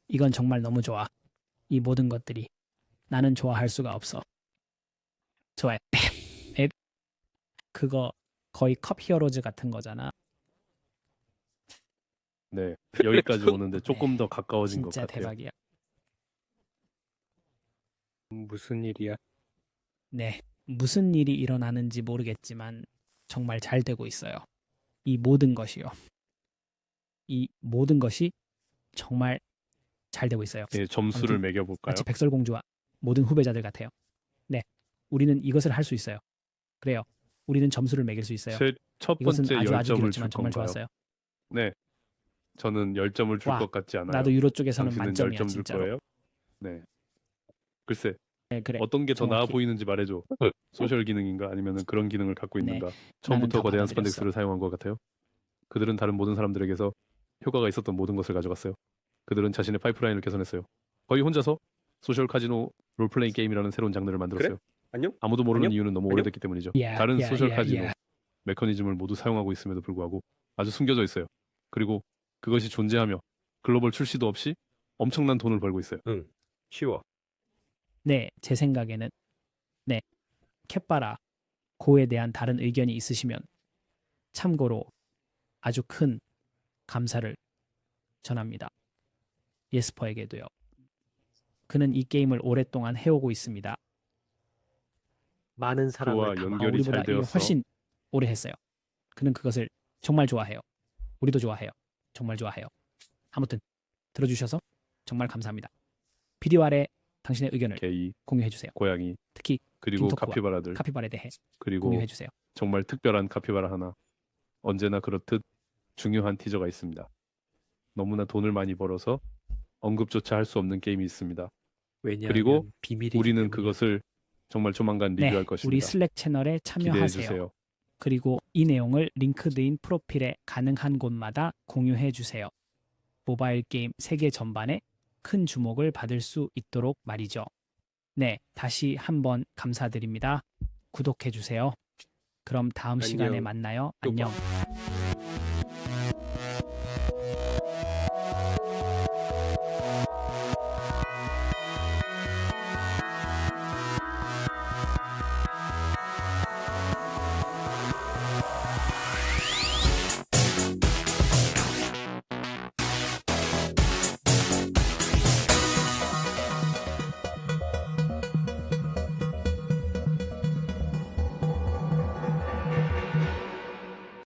이건 정말 너무 좋아. 이 모든 것들이 나는 좋아할 수가 없어. 좋아해. 그거 거의 컵 히어로즈 같은 거잖아. 네, 여기까지 오는데 조금 더 가까워진 것 진짜 같아요. 대박이야. 무슨 일이야? 네. 무슨 일이 일어나는지 모르겠지만 정말 잘 되고 있어요. 이 모든 것이요. 이 모든 것이 정말 잘 되고 있어요. 네, 점수를 아무튼 매겨볼까요? 마치 백설공주와 모든 후배자들 같아요. 네. 우리는 이것을 할 수 있어요. 그래요. 우리는 점수를 매길 수 있어요. 첫 이것은 번째 아주 10점을 길었지만 줄 정말 건가요? 좋았어요. 네, 저는 10점을 줄 와, 것 같지 않아요. 나도 유로 쪽에서는 당신은 만점이야 10점 줄 진짜로. 거예요? 네. 글쎄, 네, 그래. 어떤 게 더 나아 정확히. 보이는지 말해줘. 소셜 기능인가 아니면 그런 기능을 갖고 네, 있는가? 나는 처음부터 다 거대한 받아들였어. 스판덱스를 사용한 것 같아요. 그들은 다른 모든 사람들에게서 효과가 있었던 모든 것을 가져갔어요. 그들은 자신의 파이프라인을 개선했어요. 거의 혼자서 소셜 카지노 롤플레잉 게임이라는 새로운 장르를 만들었어요. 안녕? 아무도 모르는 안녕? 이유는 너무 안녕? 오래됐기 때문이죠. Yeah, 다른 yeah, 소셜 yeah, 카지노 yeah. 메커니즘을 모두 사용하고 있음에도 불구하고 아주 숨겨져 있어요. 그리고 그것이 존재하며 글로벌 출시도 없이 엄청난 돈을 벌고 있어요. 응. 쉬워. 네, 제 생각에는 네, 캣바라 고에 대한 다른 의견이 있으시면 참고로 아주 큰 감사를 전합니다. 예스퍼에게도요. 그는 이 게임을 오랫동안 해오고 있습니다. 많은 사랑을 그와 담아. 연결이 우리보다 잘 이게 되었어. 훨씬 오래 했어요. 그는 그것을 정말 좋아해요. 우리도 좋아해요. 정말 좋아해요. 아무튼 들어주셔서 정말 감사합니다. 비디오 아래 당신의 의견을 게이, 공유해 주세요. 고양이, 특히 그리고 김토크와 카피바라들, 카피바라에 대해 그리고 공유해 주세요. 정말 특별한 카피바라 하나. 언제나 그렇듯 중요한 티저가 있습니다. 너무나 돈을 많이 벌어서 언급조차 할 수 없는 게임이 있습니다. 왜냐하면 그리고 비밀이기 우리는 때문이야. 그것을 정말 조만간 네, 리뷰할 것입니다. 우리 슬랙 채널에 기대해 참여하세요. 주세요. 그리고 이 내용을 링크드인 프로필에 가능한 곳마다 공유해 주세요. 모바일 게임 세계 전반에 큰 주목을 받을 수 있도록 말이죠. 네, 다시 한번 감사드립니다. 구독해 주세요. 그럼 다음 시간에 안녕. 만나요. 또 봐. 안녕.